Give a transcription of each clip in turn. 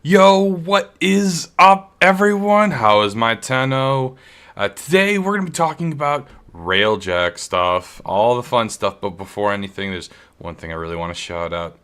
Yo, what is up, everyone? How is my Tenno? Today we're going to be talking about Railjack stuff, all the fun stuff, but before anything, there's one thing I really want to shout out.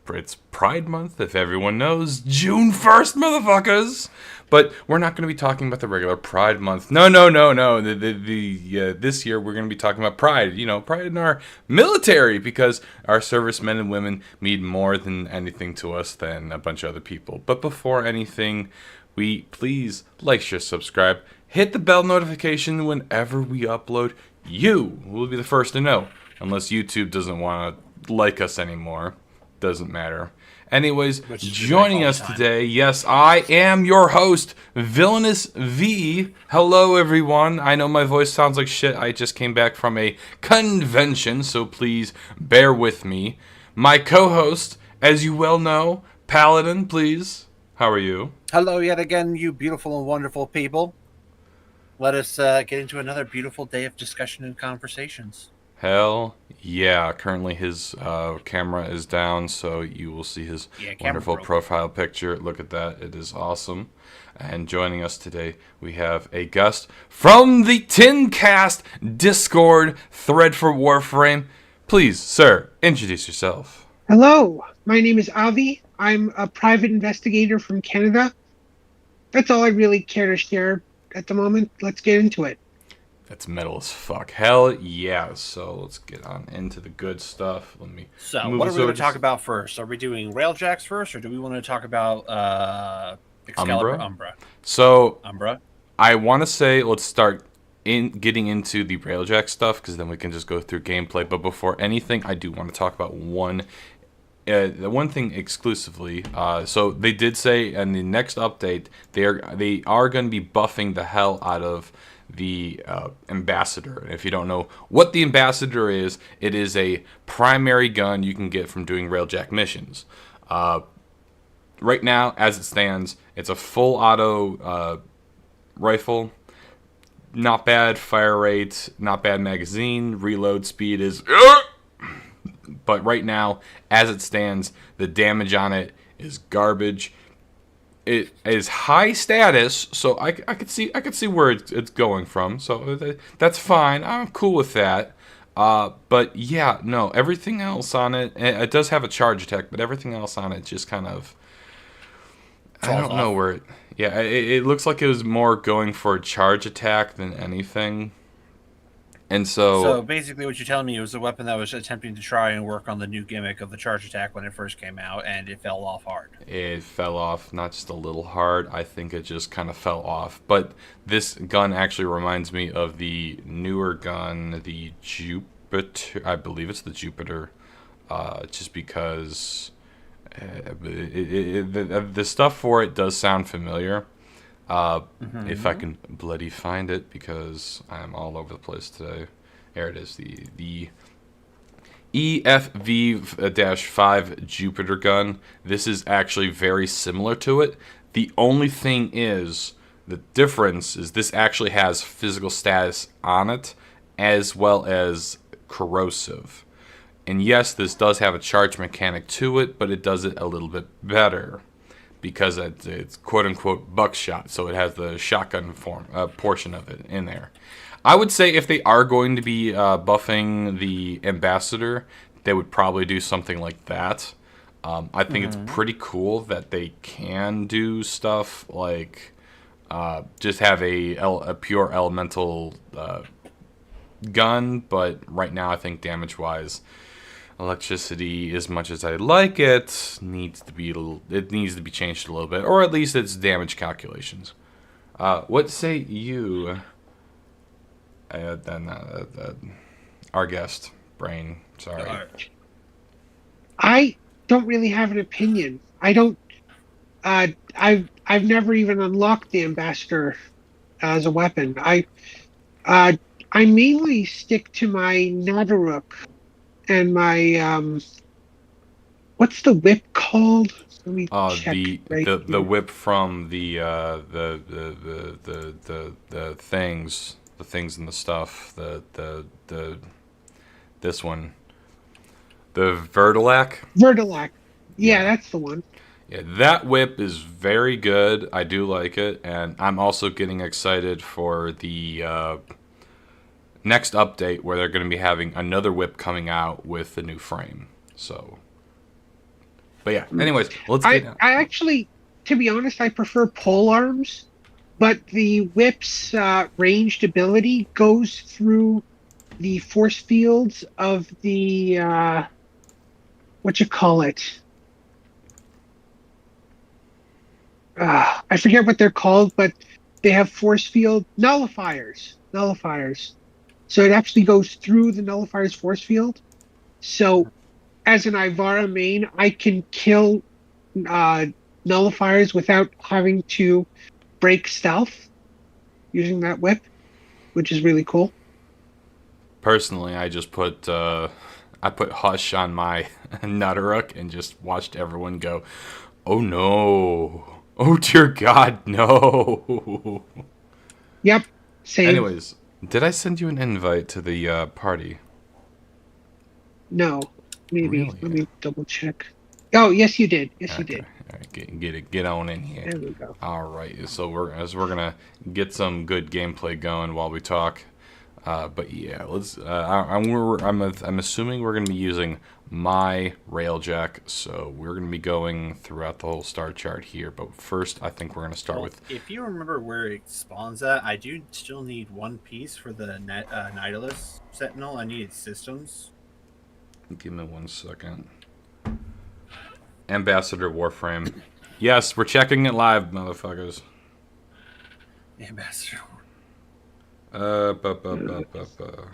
It's Pride Month, if everyone knows. June 1st, motherfuckers! But we're not going to be talking about the regular Pride Month. No, no, no, no. This year we're going to be talking about Pride. You know, Pride in our military, because our servicemen and women mean more than anything to us than a bunch of other people. But before anything, we please like, share, subscribe, hit the bell notification whenever we upload. You will be the first to know, unless YouTube doesn't want to like us anymore. Doesn't matter. Anyways, joining us today, yes, I am your host, Villainous V. Hello, everyone. I know my voice sounds like shit. I just came back from a convention, so please bear with me. My co-host, as you well know, Paladin, please. How are you? Hello yet again, you beautiful and wonderful people. Let us get into another beautiful day of discussion and conversations. Hell yeah. Currently his camera is down, so you will see his Yeah, camera wonderful broke. profile picture. Look at that. It is awesome. And joining us today, we have a guest from the Tincast Discord thread for Warframe. Please, sir, introduce yourself. Hello, my name is Avi. I'm a private investigator from Canada. That's all I really care to share at the moment. Let's get into it. That's metal as fuck. Hell yeah. So let's get on into the good stuff. Let me So, move what are us we over going to talk about first? Are we doing Railjacks first, or do we want to talk about Excalibur Umbra. Umbra? So Umbra? I want to say let's start in getting into the Railjack stuff because then we can just go through gameplay. But before anything, I do want to talk about the one thing exclusively. So they did say in the next update they are going to be buffing the hell out of the ambassador. And if you don't know what the ambassador is, it is a primary gun you can get from doing Railjack missions. Right now, as it stands, it's a full auto rifle. Not bad fire rate, not bad magazine. Reload speed is. But right now, as it stands, the damage on it is garbage. It is high status, so I could see where it's going from. So that's fine. I'm cool with that. But yeah, no, everything else on it does have a charge attack, but everything else on it just kind of I Falls don't know off. where it. Yeah, it looks like it was more going for a charge attack than anything. And So, so basically, what you're telling me, it was a weapon that was attempting to try and work on the new gimmick of the charge attack when it first came out, and it fell off hard. it fell off, not just a little hard. I think it just kind of fell off. But this gun actually reminds me of the newer gun, the Jupiter. I believe it's the Jupiter. Just because the stuff for it does sound familiar. If I can bloody find it, because I'm all over the place today. There it is, the EFV-5 Jupiter gun. This is actually very similar to it. The only thing is, the difference is this actually has physical status on it, as well as corrosive. And yes, this does have a charge mechanic to it, but it does it a little bit better because it's quote unquote buckshot, so it has the shotgun form portion of it in there. I would say if they are going to be buffing the ambassador, they would probably do something like that. I think it's pretty cool that they can do stuff like just have a pure elemental gun, but right now I think damage wise, electricity, as much as I like it, needs to be changed a little bit, or at least its damage calculations. What say you? Then our guest, Brain. Sorry. I don't really have an opinion. I don't. I've never even unlocked the ambassador as a weapon. Uh, I mainly stick to my Nadaruk and my What's the whip called? Let me check right The here. whip from the things and the stuff the this one, the Vertilac. Vertilac. Yeah, Yeah. that's the one. Yeah, that whip is very good. I do like it, and I'm also getting excited for the next update where they're going to be having another whip coming out with the new frame. So, but yeah. Anyways, let's get. I actually, to be honest, I prefer pole arms, but the whip's ranged ability goes through the force fields of the what you call it. I forget what they're called, but they have force field nullifiers. Nullifiers. So it actually goes through the nullifier's force field. So as an Ivara main, I can kill uh, nullifiers without having to break stealth using that whip, which is really cool. Personally, I just put I put hush on my Nutteruk and just watched everyone go, "Oh no! Oh dear God, no!" Yep, same. Anyways, did I send you an invite to the party? No, maybe. Really? Let me double check. Oh, yes, you did. Yes, you Okay. did. All right, get on in here. There we go. All right. So we're gonna get some good gameplay going while we talk. But yeah, let's. I'm assuming we're gonna be using my railjack, so we're gonna be going throughout the whole star chart here. But first, I think we're gonna start Well, with. if you remember where it spawns at, I do still need one piece for the Nautilus Sentinel. I needed systems. Give me 1 second. Ambassador Warframe. Yes, we're checking it live, motherfuckers. Ambassador. Ba, ba, ba, ba, ba.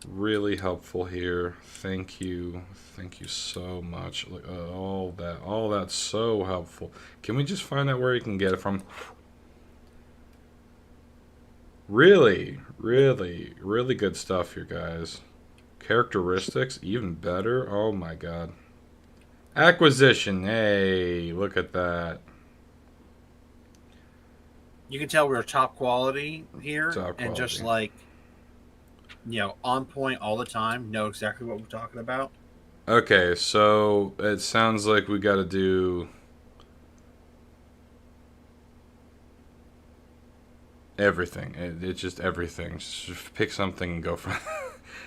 Really helpful here. Thank you so much. Look, all that's so helpful. Can we just find out where you can get it from? Really good stuff here, guys. Characteristics, even better. Oh my god. Acquisition. Hey, look at that. You can tell we're top quality here, Top and just quality. like, on point all the time. Know exactly what we're talking about. Okay, so it sounds like we got to do everything. It's just everything. Just pick something and go from.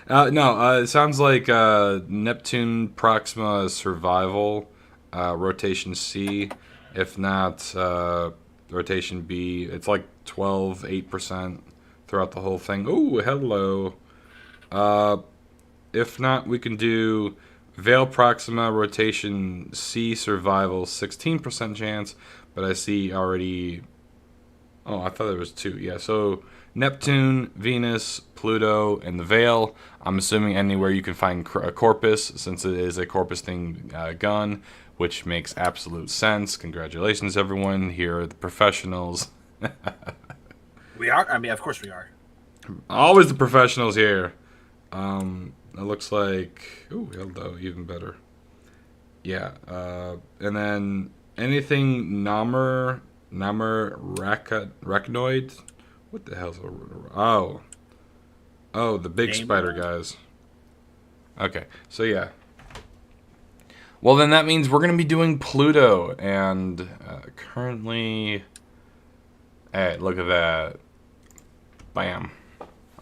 No, it sounds like Neptune Proxima Survival, rotation C. If not, rotation B. It's like 12, 8% throughout the whole thing. Oh, hello. Uh, if not, we can do Veil Proxima, rotation C, Survival, 16% chance. But I see already. Oh, I thought there was two. Yeah, so Neptune, Venus, Pluto, and the Veil. I'm assuming anywhere you can find a Corpus, since it is a Corpus-themed gun, which makes absolute sense. Congratulations, everyone. Here are the professionals. We are. I mean, of course we are. Always the professionals here. It looks like... Ooh, hello, even better. Yeah, and then anything Rachnoid? What the hell's a... Oh, the big spider guys. Okay, so yeah. Well, then that means we're going to be doing Pluto, and currently... Hey, look at that. Bam.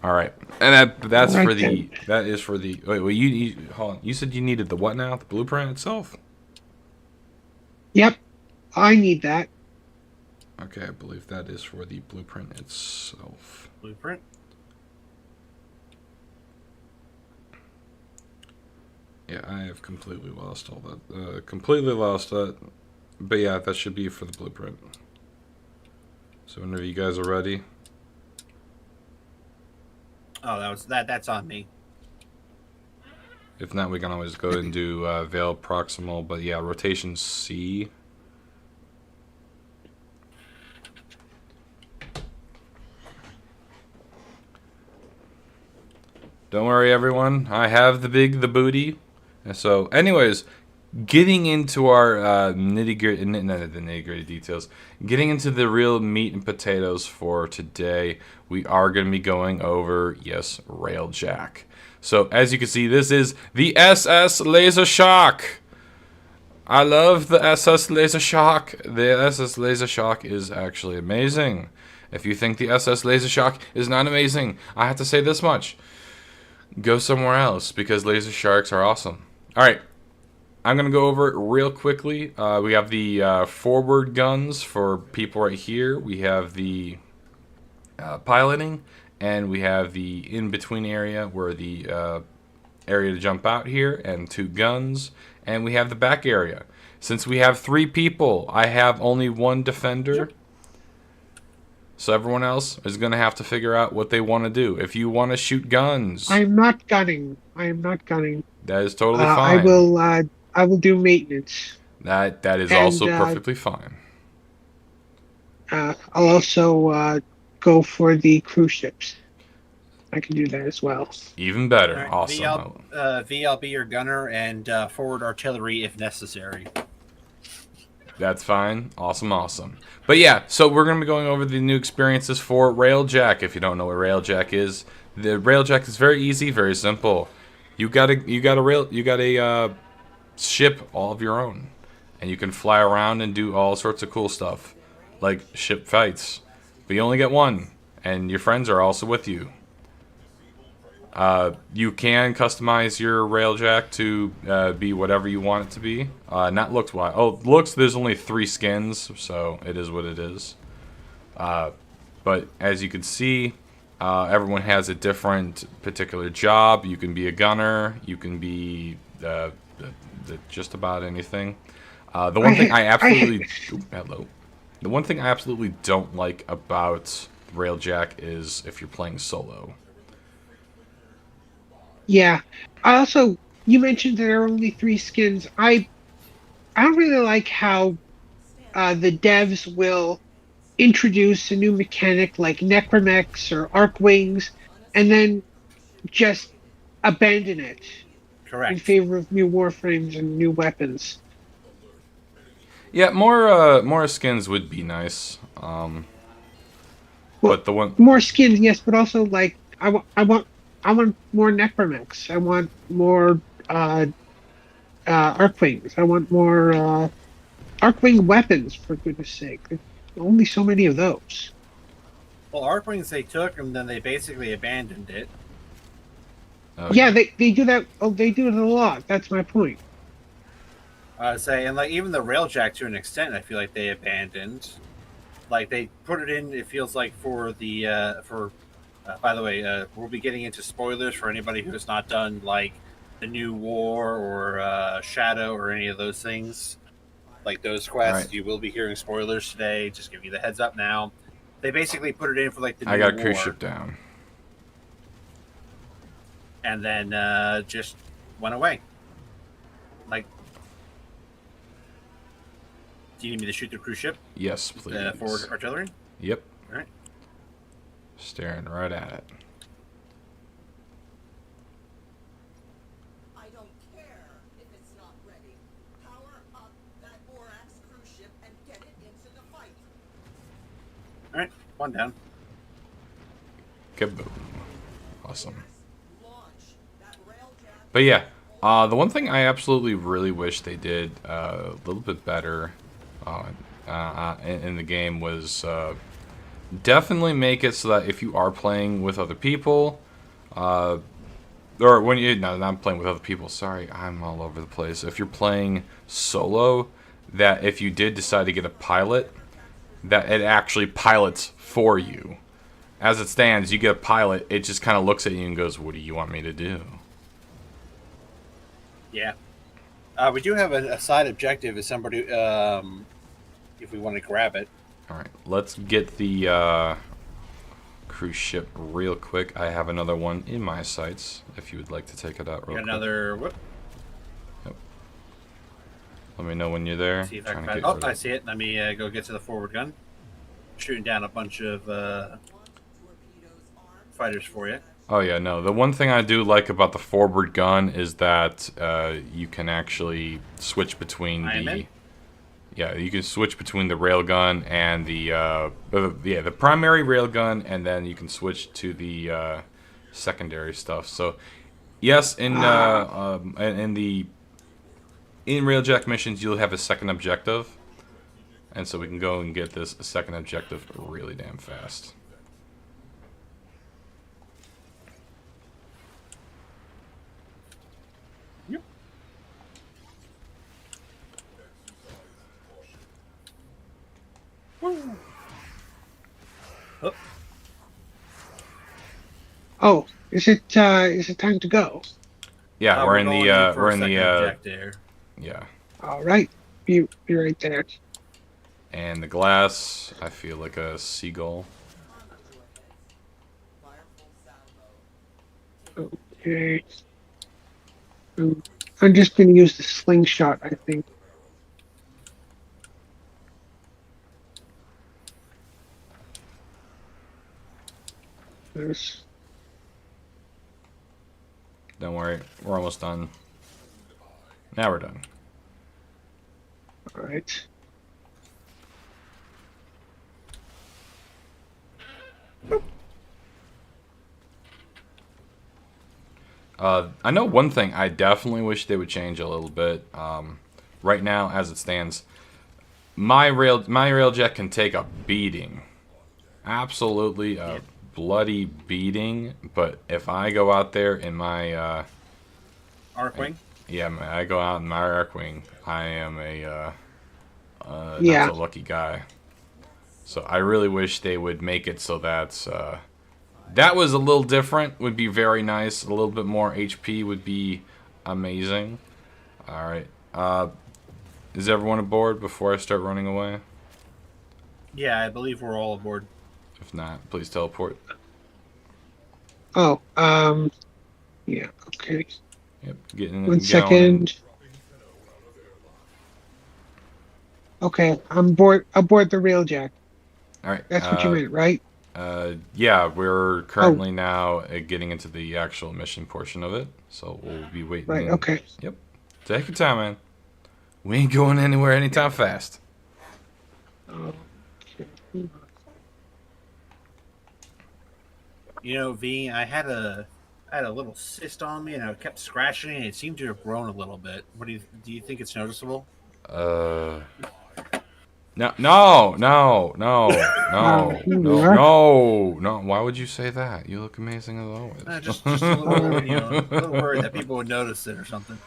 All right, and that's Right for then. the... That is for the... Wait, you hold on. You said you needed the what now? The blueprint itself? Yep, I need that. Okay, I believe that is for the blueprint itself. Blueprint. Yeah, I have completely lost all that. Completely lost that. But yeah, that should be for the blueprint. So whenever you guys are ready. Oh, that's on me. If not, we can always go and do Veil Proximal. But yeah, rotation C. Don't worry, everyone. I have the booty. And so, anyways, getting into our nitty gritty details, getting into the real meat and potatoes for today, we are going to be going over, yes, Railjack. So, as you can see, this is the SS Laser Shock. I love the SS Laser Shock. The SS Laser Shock is actually amazing. If you think the SS Laser Shock is not amazing, I have to say this much. Go somewhere else, because laser sharks are awesome. Alright, I'm going to go over it real quickly. We have the forward guns for people right here. We have the piloting, and we have the in-between area where the area to jump out here, and 2 guns, and we have the back area. Since we have 3 people, I have only 1 defender. So everyone else is going to have to figure out what they want to do. If you want to shoot guns, I'm not gunning. I am not gunning. that is totally I fine. will. I will do maintenance. That is And, also perfectly fine. I'll also go for the cruise ships. I can do that as well. Even better. All right, Awesome. VL be your gunner and forward artillery if necessary. That's fine. Awesome, awesome. But yeah, so we're going to be going over the new experiences for Railjack. If you don't know what Railjack is, the Railjack is very easy, very simple. You got a ship all of your own, and you can fly around and do all sorts of cool stuff, like ship fights. But you only get one, and your friends are also with you. You can customize your Railjack to be whatever you want it to be. Not looks-wise. Oh, looks, there's only 3 skins, so it is what it is. But as you can see, everyone has a different particular job. You can be a gunner. You can be just about anything. The one thing I absolutely... hello. The one thing I absolutely don't like about Railjack is if you're playing solo. Yeah. I also, you mentioned there are only 3 skins. I don't really like how the devs will introduce a new mechanic like necromechs or arc wings, and then just abandon it in Correct. favor of new warframes and new weapons. Yeah, more skins would be nice. But the one More skins, yes, but also like I want more necromechs. I want more arcwings. I want more arcwing weapons, for goodness sake. There's only so many of those. Well, Arcwings they took and then they basically abandoned it. Yeah, they do that. Oh, they do it a lot. That's my point. And like even the Railjack to an extent, I feel like they abandoned. Like they put it in. It feels like for the by the way, we'll be getting into spoilers for anybody who has not done like the new War or Shadow or any of those things. Like those quests, right. You will be hearing spoilers today. Just give you the heads up now. They basically put it in for like the new I got a War, cruise ship down. and then just went away. Like, do you need me to shoot the cruise ship? Yes, please. Forward artillery. Yep. All right. Staring right at it. I don't care if it's not ready. Power up that Borax cruise ship and get it into the fight. All right. One down. Kaboom. Awesome. Launch that railjack. But yeah, the one thing I absolutely really wish they did a little bit better in the game was definitely make it so that if you are playing with other people, or when you no, not playing with other people. Sorry, I'm all over the place. If you're playing solo, that if you did decide to get a pilot, that it actually pilots for you. As it stands, you get a pilot, it just kind of looks at you and goes, "What do you want me to do?" Yeah. We do have a side objective as somebody, if we want to grab it. All right, let's get the cruise ship real quick. I have another one in my sights. If you would like to take it out real quick. Another whoop. Yep. Let me know when you're there. See if I Trying can to find. get Oh, rid I of- see it. Let me go get to the forward gun. Shooting down a bunch of fighters for you. Oh yeah, no. The one thing I do like about the forward gun is that you can actually switch between Ironman? yeah, you can switch between the railgun and the primary railgun, and then you can switch to the secondary stuff. So yes, in the in Railjack missions, you'll have a second objective. And so we can go and get this second objective really damn fast. Yep. Woo. Oh, Oh, is it time to go? Yeah, we're in going the for we're a in second the objective. yeah. All right, be right there. And the glass, I feel like a seagull. Fire full sound mode. Okay. I'm just gonna use the slingshot, I think. There's Don't worry, we're almost done. Now we're done. all right. I know one thing I definitely wish they would change a little bit. Right now, as it stands, my railjet can take a beating, absolutely a bloody beating. But if I go out there in my Arcwing. I go out in my Arcwing, I am a Yeah. not so lucky guy. So I really wish they would make it so that that was a little different. Would be very nice. A little bit more HP would be amazing. All right. Is everyone aboard before I start running away? Yeah, I believe we're all aboard. If not, please teleport. Oh, yeah. Okay. Yep. Getting One going. second. Okay, I'm aboard the railjack. All right. That's what you meant, right? Yeah, we're currently now getting into the actual mission portion of it, so we'll be waiting. Right. Okay. Yep. Take your time, man. We ain't going anywhere anytime fast. Okay. You know, V, I had a little cyst on me, and I kept scratching it, and it seemed to have grown a little bit. What do you think it's noticeable? No, no, no, no, no, Here we no, are. no. Why would you say that? You look amazing as always. Just a little worried, a little worried that people would notice it or something.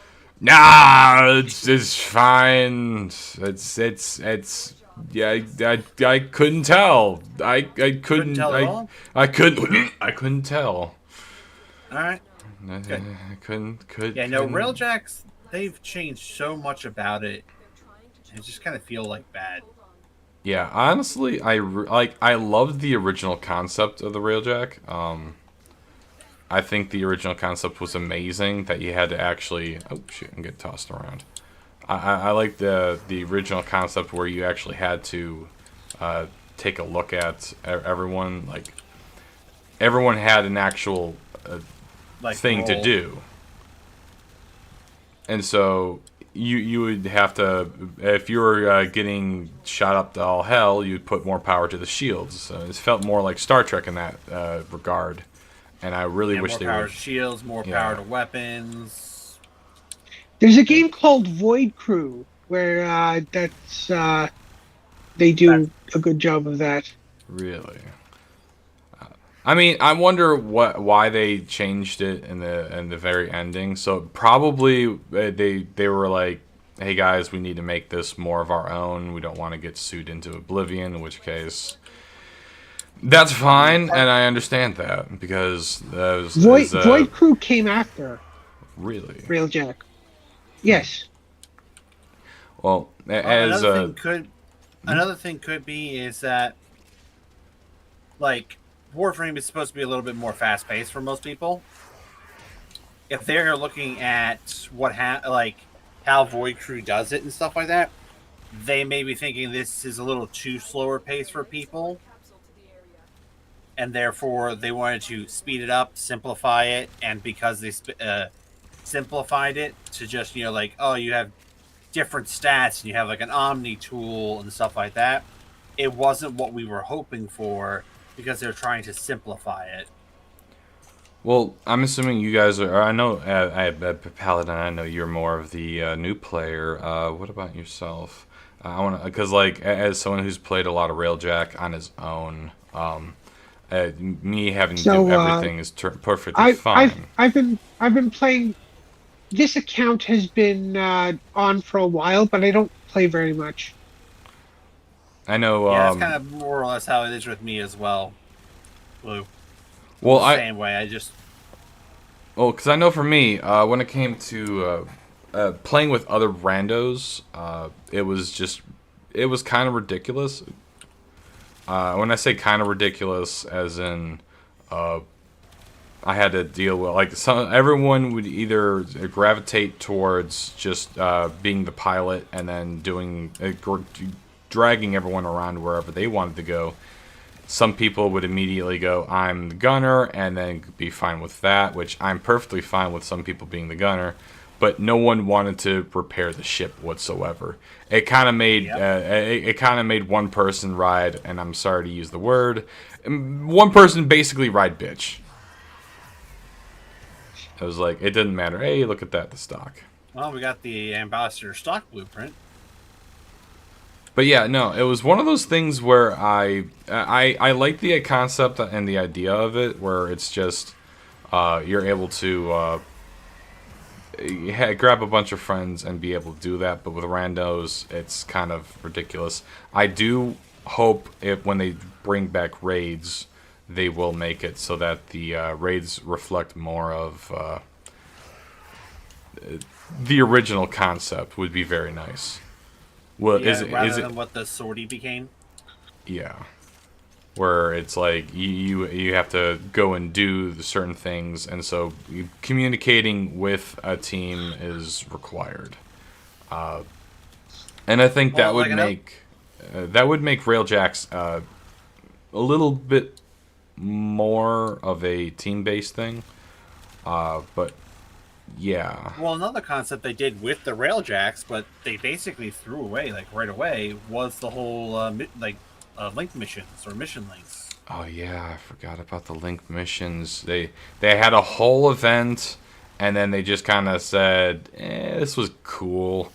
Nah, it's fine. It's yeah. I couldn't tell. I couldn't tell at all? I couldn't tell. All right. I couldn't. Yeah, no, couldn't- Railjacks, they've changed so much about it. It just kind of feel like bad. Yeah, honestly, I loved the original concept of the Railjack. I think the original concept was amazing that you had to actually and get tossed around. I like the original concept where you actually had to take a look at everyone. Like everyone had an actual thing to role. do, and so you would have to, if you were getting shot up to all hell, you'd put more power to the shields. It felt more like Star Trek in that regard, and I really wish more they power would. to shields, more power to weapons. There's a game called Void Crew where they do a good job of that. Really. I mean, I wonder why they changed it in the very ending. So probably they were like, "Hey guys, we need to make this more of our own. We don't want to get sued into oblivion." In which case, that's fine, and I understand that because Void Crew came after really. Railjack. Yes. Well, as another thing could be is that like Warframe is supposed to be a little bit more fast paced for most people. If they're looking at how Void Crew does it and stuff like that, they may be thinking this is a little too slower pace for people, and therefore they wanted to speed it up, simplify it, and because they simplified it to just you have different stats and you have like an Omni tool and stuff like that, it wasn't what we were hoping for because they're trying to simplify it. Well, I'm assuming you guys are. I know, Paladin. I know you're more of the new player. What about yourself? I want to, because like as someone who's played a lot of Railjack on his own, me having to do So everything is perfectly I fine. I've been playing. This account has been on for a while, but I don't play very much. I know. Yeah, that's kind of more or less how it is with me as well, Blue. I'm Well, the same way. I just because I know for me, when it came to playing with other randos, it was kind of ridiculous. When I say kind of ridiculous, as in, I had to deal with like everyone would either gravitate towards just being the pilot and then dragging everyone around wherever they wanted to go. Some people would immediately go, I'm the gunner, and then be fine with that, which I'm perfectly fine with some people being the gunner. But no one wanted to repair the ship whatsoever. It kind of made it kind of made one person ride, and I'm sorry to use the word, one person basically ride bitch. It was like it didn't matter. Hey, look at that, the stock. well, we got the ambassador stock blueprint. But yeah, no, it was one of those things where I like the concept and the idea of it, where it's just you're able to grab a bunch of friends and be able to do that. But with randos, it's kind of ridiculous. I do hope if when they bring back raids, they will make it so that the raids reflect more of the original concept. Would be very nice. Well, Yeah, rather is it? than what the sortie became. Yeah, where it's like you have to go and do the certain things, and so communicating with a team is required. And I think Well, like that would make Railjacks a little bit more of a team-based thing. But yeah, well, another concept they did with the Railjacks, but they basically threw away like right away, was the whole link missions or mission links. oh yeah, I forgot about the link missions. They had a whole event, and then they just kind of said, "This was cool."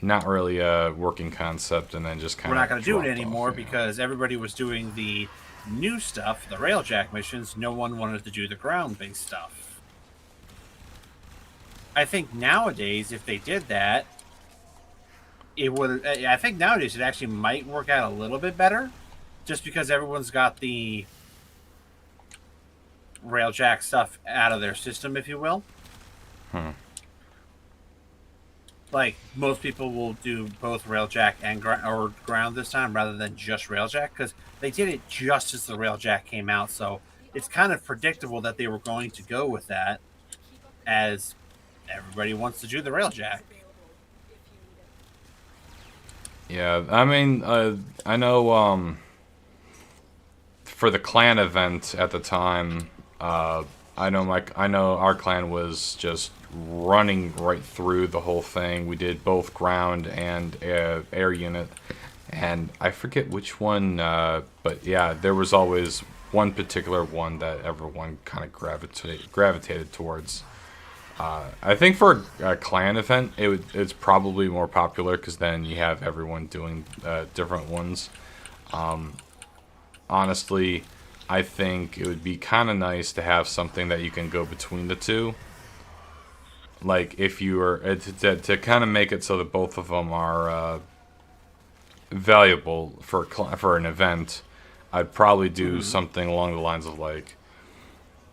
Not really a working concept, and then just kind We're of not going to do it dropped anymore off, yeah. because everybody was doing the new stuff, the Railjack missions. No one wanted to do the ground-based stuff. I think nowadays, if they did that, it would. I think nowadays it actually might work out a little bit better, just because everyone's got the Railjack stuff out of their system, if you will. Hmm. Like most people will do both Railjack and ground this time rather than just Railjack because they did it just as the Railjack came out. So it's kind of predictable that they were going to go with that, as everybody wants to do the Railjack. Yeah, I mean, I know for the clan event at the time, I know our clan was just running right through the whole thing. We did both ground and air unit, and I forget which one, but yeah, there was always one particular one that everyone kind of gravitated towards. I think for a clan event, it's probably more popular because then you have everyone doing different ones. Honestly, I think it would be kind of nice to have something that you can go between the two. Like if you were to kind of make it so that both of them are valuable for an event, I'd probably do something along the lines of like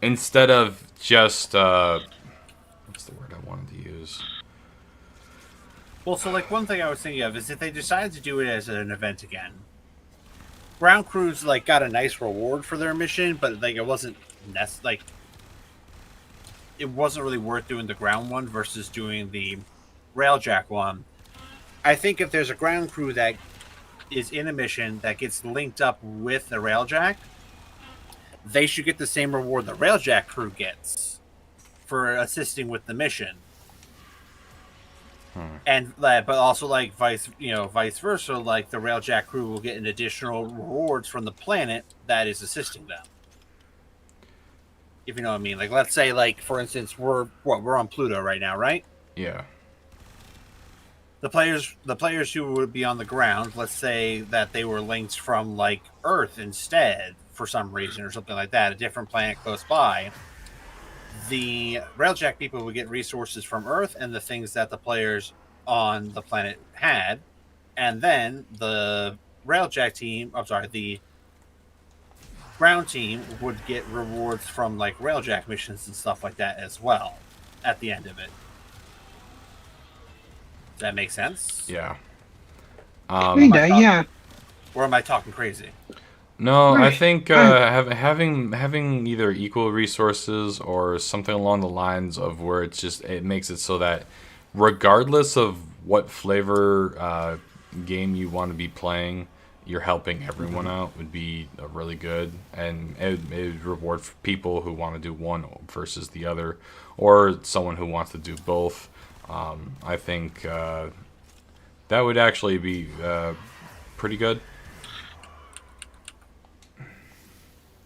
instead of just what's the word I wanted to use? Well, so like one thing I was thinking of is if they decided to do it as an event again, ground crews like got a nice reward for their mission, but like it wasn't it wasn't really worth doing the ground one versus doing the Railjack one. I think if there's a ground crew that is in a mission that gets linked up with the Railjack, they should get the same reward the Railjack crew gets for assisting with the mission. And but also like vice versa, like the Railjack crew will get an additional rewards from the planet that is assisting them. If you know what I mean. Like, let's say, like for instance, we're on Pluto right now, right? Yeah. The players who would be on the ground, let's say that they were linked from like Earth instead for some reason or something like that, a different planet close by. The Railjack people would get resources from Earth and the things that the players on the planet had, and then the Railjack team, I'm sorry, the ground team would get rewards from like Railjack missions and stuff like that as well at the end of it. Does that make sense? Yeah. Kinda, yeah. Or am I talking crazy? No, I Right. think I, having either equal resources or something along the lines of where it makes it so that regardless of what flavor game you want to be playing, you're helping everyone out would be really good, and it would reward for people who want to do one versus the other, or someone who wants to do both. I think that would actually be pretty good.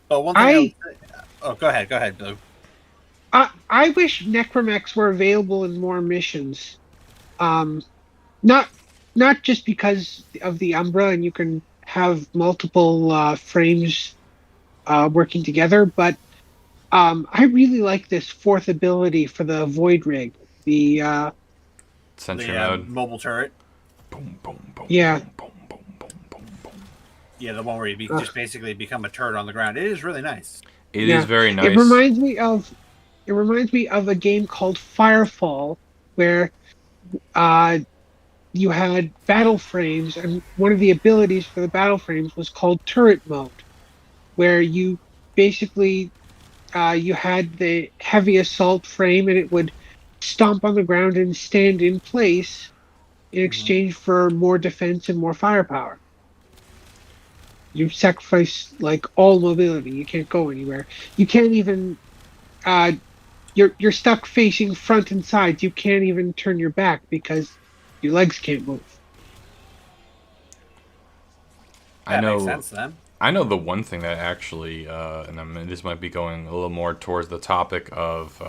But one thing I would say, oh, go ahead, Blue. I wish necromechs were available in more missions. Um, not not just because of the Umbra and you can have multiple frames working together, but I really like this fourth ability for the Void Rig. The Sentry The mode. mobile turret. Boom, boom, boom, yeah, boom, boom, boom, boom, boom, boom. Yeah, the one where you uh, just basically become a turret on the ground. It is really nice. It is yeah. very It nice. reminds me of a game called Firefall where uh, you had battle frames, and one of the abilities for the battle frames was called turret mode, where you basically you had the heavy assault frame, and it would stomp on the ground and stand in place in Hmm. exchange for more defense and more firepower. You sacrifice like all mobility. You can't go anywhere. You can't even. Uh, you're stuck facing front and sides. You can't even turn your back because your legs can't move. I That makes know. sense then. I know the one thing that actually, and I mean, this might be going a little more towards the topic of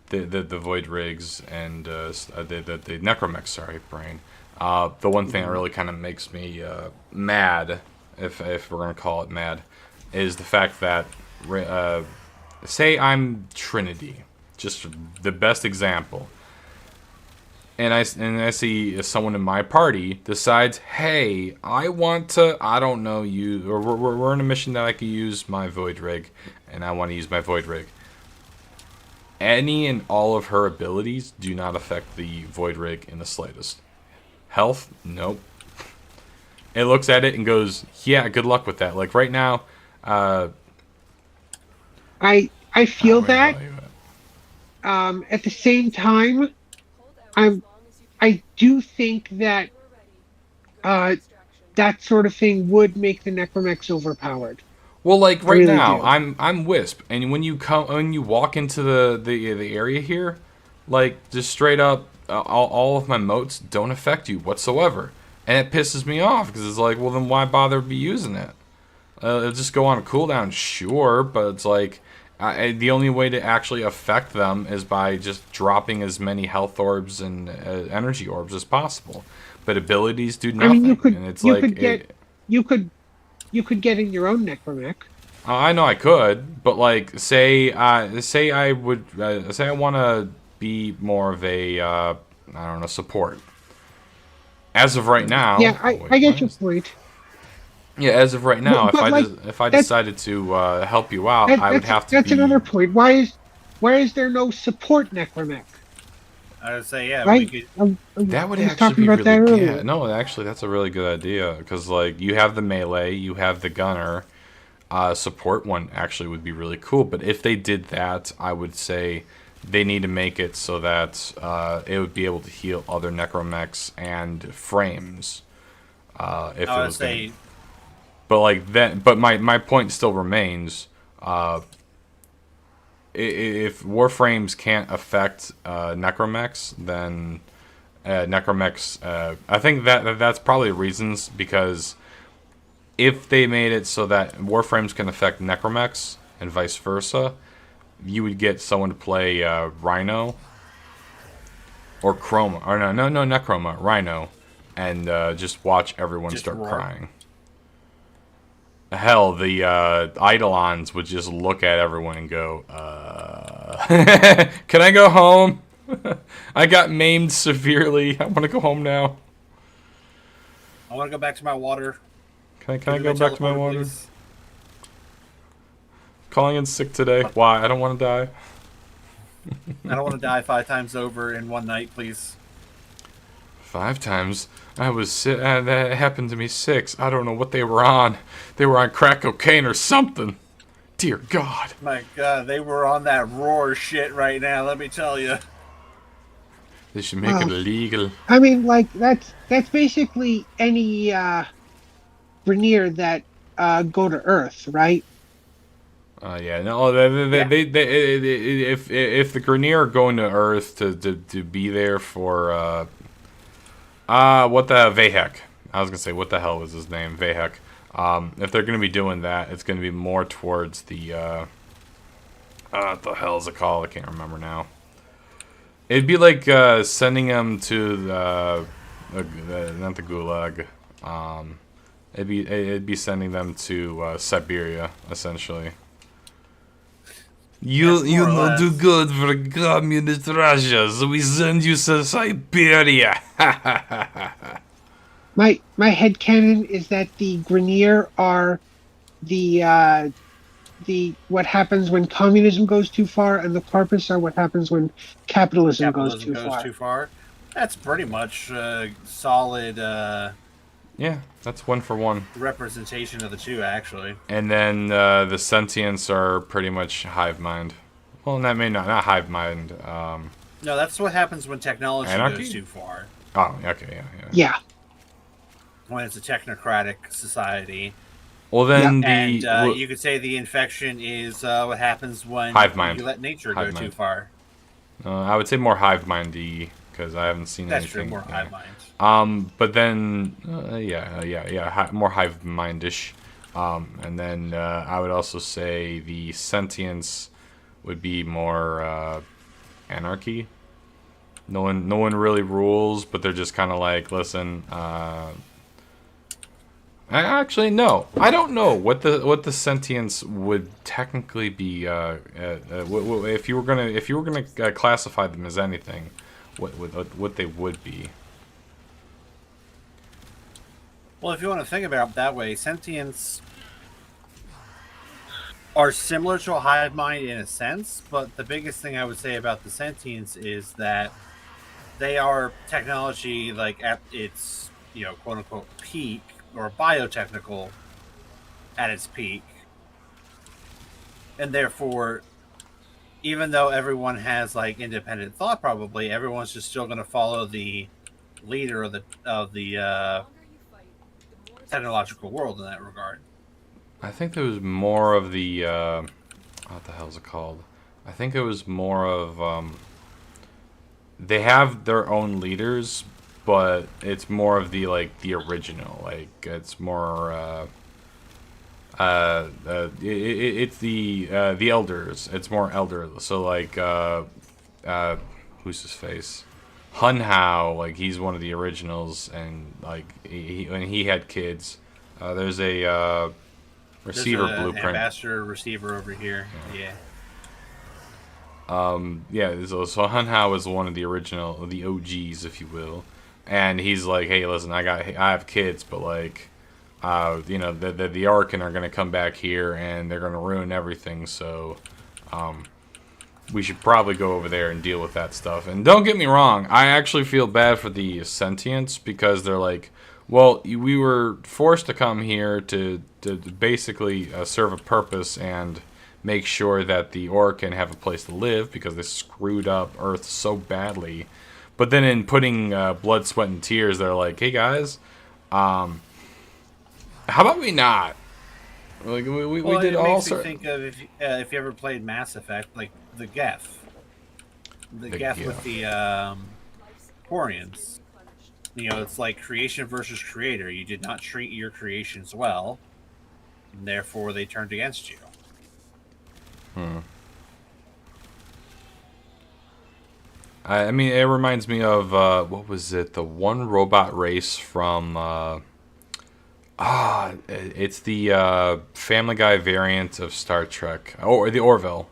the void rigs and the necromech. Sorry, brain. The one thing that Hmm. really kind of makes me mad, if we're gonna call it mad, is the fact that say I'm Trinity, just the best example. And I see someone in my party decides, hey, I want to, I don't know, you, or we're in a mission that I can use my void rig, and I want to use my void rig. Any and all of her abilities do not affect the void rig in the slightest. Health, nope. It looks at it and goes, yeah, good luck with that. Like right now, I feel where the hell that. are you at? At the same time, I'm I do think that uh, that sort of thing would make the necromechs overpowered. Well, like I right really now, do. I'm Wisp, and when you walk into the area here, like just straight up, all of my motes don't affect you whatsoever, and it pisses me off because it's like, well, then why bother be using it? It'll just go on a cooldown, sure, but it's like the only way to actually affect them is by just dropping as many health orbs and energy orbs as possible. But abilities do I mean, nothing, and it's you like could get you could you could get in your own necromech. I know I could, but like, say I would, say I want to be more of a, I don't know, support. As of right Yeah, now, oh wait, I what get your is? point. Yeah, as of right now, But like if I that's decided to help you out, I would have to that's another be. point. Why is there no support necromech? I would say, yeah, we Right? could. That would I was actually talking be about that really, yeah. earlier. No, actually, that's a really good idea because like you have the melee, you have the gunner. Support one actually would be really cool. But if they did that, I would say they need to make it so that it would be able to heal other necromechs and frames. If it I would was gonna, say, but like that. But my point still remains. If warframes can't affect necromechs, then necromechs. I think that's probably reasons because if they made it so that warframes can affect necromechs and vice versa, you would get someone to play Rhino or Chroma, or no, not Chroma, Rhino, and just watch everyone Just start roar. crying. Hell, the Eidolons would just look at everyone and go, can I go home? I got maimed severely. I want to go home now. I want to go back to my water. Can I Give me go back to my teleporter, water? please. Calling in sick today. Why? I don't want to die. I don't want to die 5 times over in one night, please. 5 times? I was sick. That happened to me 6. I don't know what they were on. They were on crack cocaine or something. Dear God. My God, they were on that roar shit right now. Let me tell you. They should make it illegal. I mean, like that's basically any Grineer that go to Earth, right? Yeah, no, if the Grineer are going to Earth to be there for what the Vahek? I was gonna say what the hell was his name? Vahek. If they're gonna be doing that, it's gonna be more towards the what the hell is it called? I can't remember now. It'd be like sending them to the not the Gulag. It'd be sending them to Siberia essentially. You Yes, more or not do less. good for communist Russia, so we send you to Siberia. My headcanon is that the Grineer are the what happens when communism goes too far, and the Carpus are what happens when capitalism goes Capitalism too goes far. too far. That's pretty much solid Yeah, that's 1 for 1. representation of the two, actually. And then the sentients are pretty much hive mind. Well, that may not hive mind. No, that's what happens when technology Anarchy? goes too far. Oh, okay, yeah. Yeah. When it's a technocratic society. Well, then And the you could say the infection is what happens when Hive mind. you let nature Hive go too mind. far. I would say more hive mindy because I haven't seen That's anything. true, more yeah. hive mind. But then more hive mindish. And then I would also say the sentience would be more anarchy. No one really rules, but they're just kind of like, listen. Actually, no. I don't know what the sentience would technically be. If you were gonna classify them as anything, what they would be. Well, if you want to think about it that way, sentients are similar to a hive mind in a sense, but the biggest thing I would say about the sentients is that they are technology like at its, quote unquote peak, or biotechnical at its peak. And therefore, even though everyone has like independent thought, probably everyone's just still going to follow the leader of the technological world in that regard. I think there was more of the what the hell is it called? I think it was more of they have their own leaders, but it's more of the the original. Like it's more it's the elders. It's more elder. So like who's his face? Hun Hao, like he's one of the originals, and like when he had kids. There's a receiver There's a blueprint. ambassador receiver over here. Yeah. So Hun Hao is one of the original, the OGs, if you will, and he's like, hey, listen, I have kids, but like, the Arkan are gonna come back here and they're gonna ruin everything, so, we should probably go over there and deal with that stuff. And don't get me wrong, I actually feel bad for the sentients because they're like, well, we were forced to come here to basically serve a purpose and make sure that the Orcan have a place to live because they screwed up Earth so badly. But then in putting blood, sweat, and tears, they're like, hey guys, how about we not? Like we did it all makes me sorts. think of if you ever played Mass Effect, like the Geth. The Geth with the Quarians. it's like creation versus creator. You did not treat your creations well, and therefore they turned against you. I mean, it reminds me of what was it? The one robot race from it's the Family Guy variant of Star Trek, or the Orville,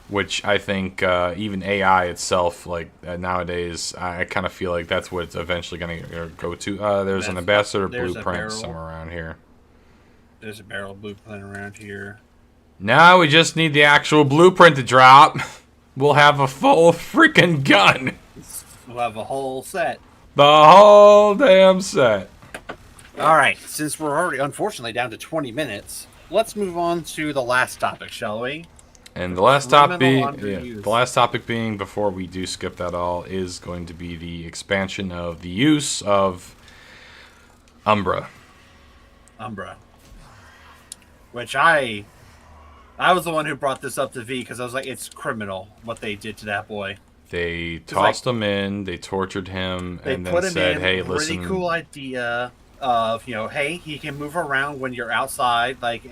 which I think even AI itself, like nowadays, I kind of feel like that's what it's eventually going to go to. There's an ambassador there's a blueprint barrel. somewhere around here. There's a barrel blueprint around here. Now we just need the actual blueprint to drop. We'll have a full freaking gun. We'll have a whole set. The whole damn set. All right, since we're already, unfortunately, down to 20 minutes, let's move on to the last topic, shall we? And the last topic Underused. the last topic being, before we do skip that all, is going to be the expansion of the use of Umbra. Umbra. Which I was the one who brought this up to V because I was like, it's criminal what they did to that boy. They tossed him in, they tortured him, They and put then him said, in "Hey, a really listen." cool idea of, hey, he can move around when you're outside, like,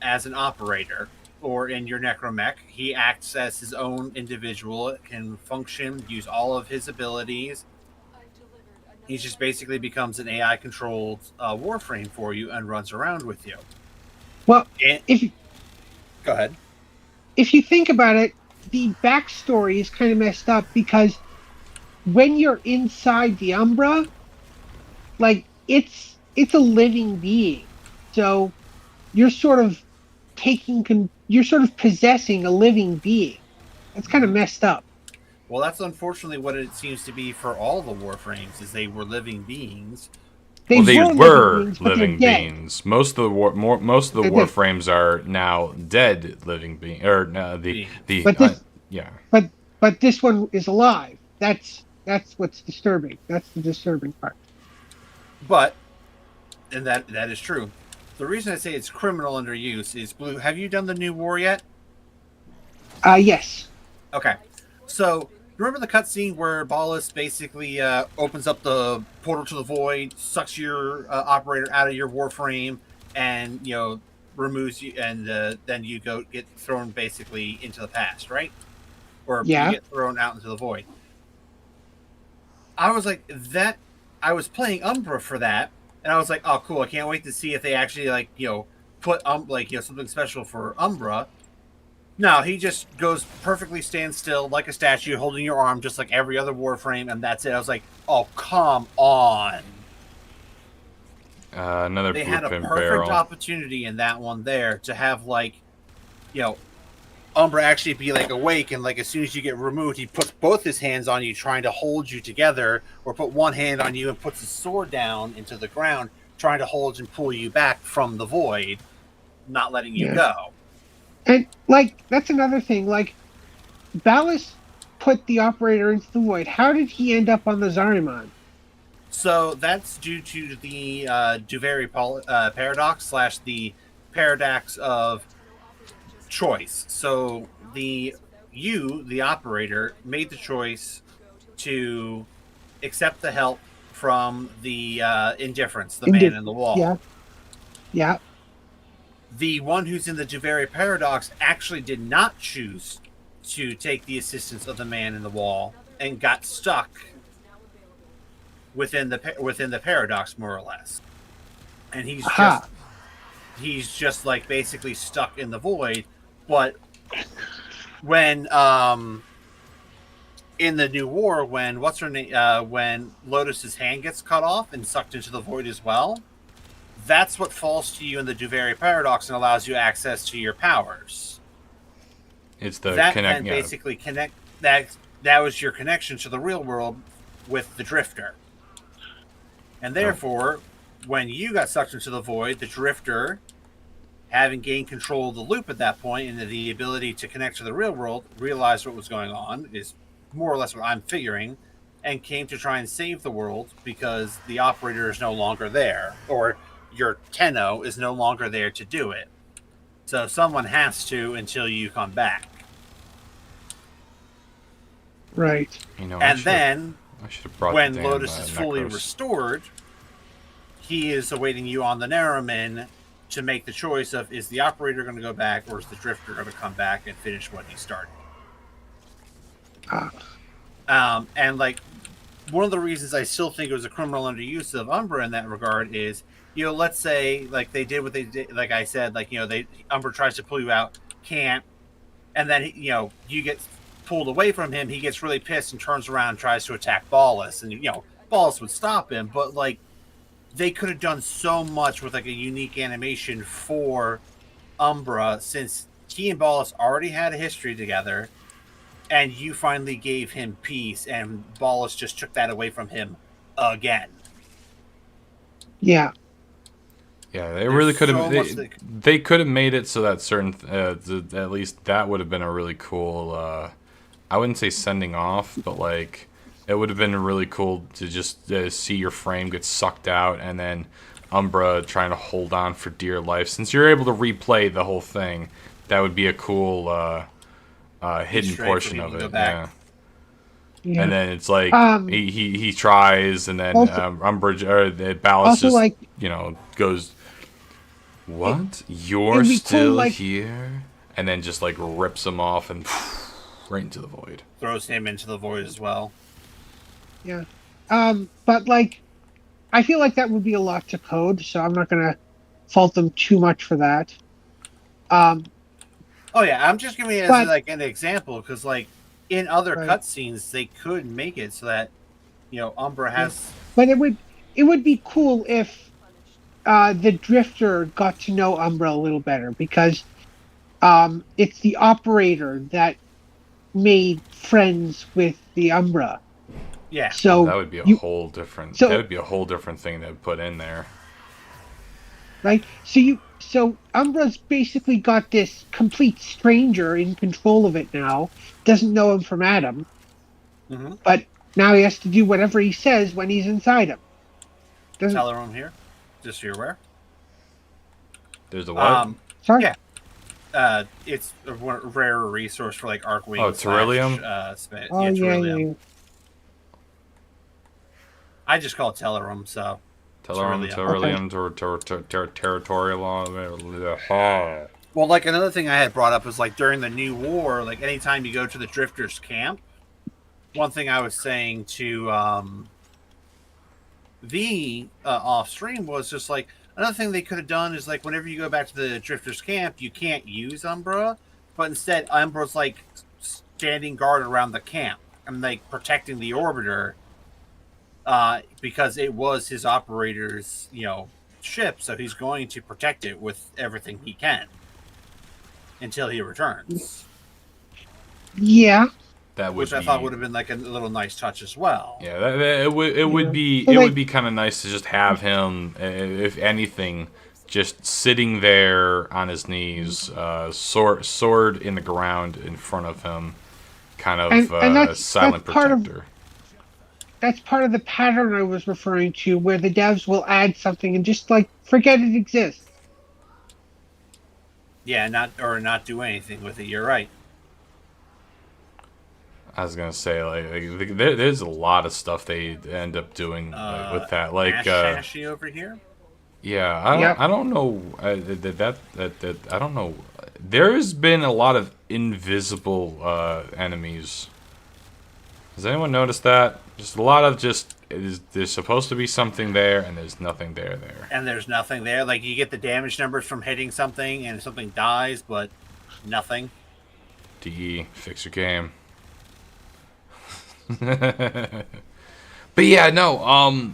as an operator. Or in your necromech, he acts as his own individual, can function, use all of his abilities. He just basically becomes an AI-controlled warframe for you and runs around with you. Well, And, if go ahead. if you think about it, the backstory is kind of messed up because when you're inside the Umbra, like it's a living being, so you're sort of you're sort of possessing a living being. That's kind of messed up. Well, that's unfortunately what it seems to be for all the warframes, is they were living beings. They were beings, but living they're dead. beings. Most of the They're dead. warframes are now dead living beings. Or the But this, yeah. but this one is alive. That's what's disturbing. That's the disturbing part. But, and that is true. The reason I say it's criminal under use is, Blue, have you done the new war yet? Yes. Okay. So, remember the cutscene where Ballas basically opens up the portal to the void, sucks your operator out of your warframe, and, removes you, and then you get thrown basically into the past, right? Or Yeah. you get thrown out into the void. I was like, I was playing Umbra for that, and I was like, oh, cool, I can't wait to see if they actually, put, something special for Umbra. No, he just goes perfectly stand still like a statue, holding your arm just like every other Warframe, and that's it. I was like, oh, come on. Another They had a blueprint perfect barrel. opportunity in that one there to have, Umbra actually be, awake, and, as soon as you get removed, he puts both his hands on you trying to hold you together, or put one hand on you and puts his sword down into the ground, trying to hold and pull you back from the void, not letting you go. And that's another thing. Ballas put the operator into the void. How did he end up on the Zarniman? So that's due to the Duvary paradox / the paradox of choice. So the operator, made the choice to accept the help from the indifference, the man in the wall. Yeah. Yeah. The one who's in the Duvary paradox actually did not choose to take the assistance of the man in the wall and got stuck within the paradox, more or less. And he's just basically stuck in the void. But when in the new war, when when Lotus's hand gets cut off and sucked into the void as well, that's what falls to you in the Duvary paradox and allows you access to your powers. It's the basically connect that was your connection to the real world with the Drifter. And therefore, when you got sucked into the void, the Drifter, having gained control of the loop at that point and the ability to connect to the real world, realized what was going on, is more or less what I'm figuring, and came to try and save the world because the operator is no longer there, or your Tenno is no longer there to do it. So someone has to until you come back. Right. And then I should have brought when the damn, Lotus is fully Necros. restored, he is awaiting you on the Narrowman to make the choice of, is the operator going to go back or is the drifter going to come back and finish what he started? And like, one of the reasons I still think it was a criminal underuse of Umbra in that regard is, let's say like they did what they did, like I said, like, Umbra tries to pull you out, can't, and then you get pulled away from him, he gets really pissed and turns around and tries to attack Ballast, and Ballast would stop him, but like they could have done so much with like a unique animation for Umbra, since he and Ballast already had a history together, and you finally gave him peace, and Ballast just took that away from him again. Yeah. Yeah, they really could have. So They could have made it so that certain, at least that would have been a really cool. I wouldn't say sending off, but like it would have been really cool to just see your frame get sucked out, and then Umbra trying to hold on for dear life. Since you're able to replay the whole thing, that would be a cool hidden portion of it. Yeah. Yeah. And then it's like he tries, and then Also- Umbra or the Ballast also, just like, goes, "What? You're it'd be cool, still like- here?" And then just like rips him off and right into the void. Throws him into the void as well. Yeah. But like, I feel like that would be a lot to code, so I'm not gonna fault them too much for that. Oh yeah, I'm just giving it as But- like an example, because like in other Right. cutscenes they could make it so that Umbra has. But it would be cool if the Drifter got to know Umbra a little better, because it's the operator that made friends with the Umbra. Yeah. So That would be a you- whole different. so- that would be a whole different thing to put in there. right? So Umbra's basically got this complete stranger in control of it now. Doesn't know him from Adam, Mm-hmm. but now he has to do whatever he says when he's inside him. Doesn't Tell her I'm here, just so you're aware. There's a what? sorry? Yeah. It's a rare resource for like Arcwing. Oh, Terrillium? Oh yeah, yeah, Terrillium. yeah. I just call it Telerum, so. Terrillium, territorial. Well, like another thing I had brought up was like during the New War, like anytime you go to the Drifters camp, one thing I was saying to off stream was just like, another thing they could have done is like whenever you go back to the Drifters camp, you can't use Umbra, but instead Umbra's like standing guard around the camp and like protecting the Orbiter, because it was his operator's ship, so he's going to protect it with everything he can until he returns. Yeah. That would Which I be, thought would have been like a little nice touch as well. Yeah, it would be So, it like- would be kind of nice to just have him, if anything, just sitting there on his knees, sword in the ground in front of him, kind of And that's silent part of- protector. That's part of the pattern I was referring to, where the devs will add something and just like forget it exists. Yeah, not do anything with it. You're right. I was gonna say there's a lot of stuff they end up doing with that, like Ash Ashy over here. yeah, I don't, Yep. I don't know that I don't know. There's been a lot of invisible enemies. Has anyone noticed that? Just a lot of there's supposed to be something there, and there's nothing there. And there's nothing there. Like you get the damage numbers from hitting something, and something dies, but nothing. DE, fix your game. But yeah, no.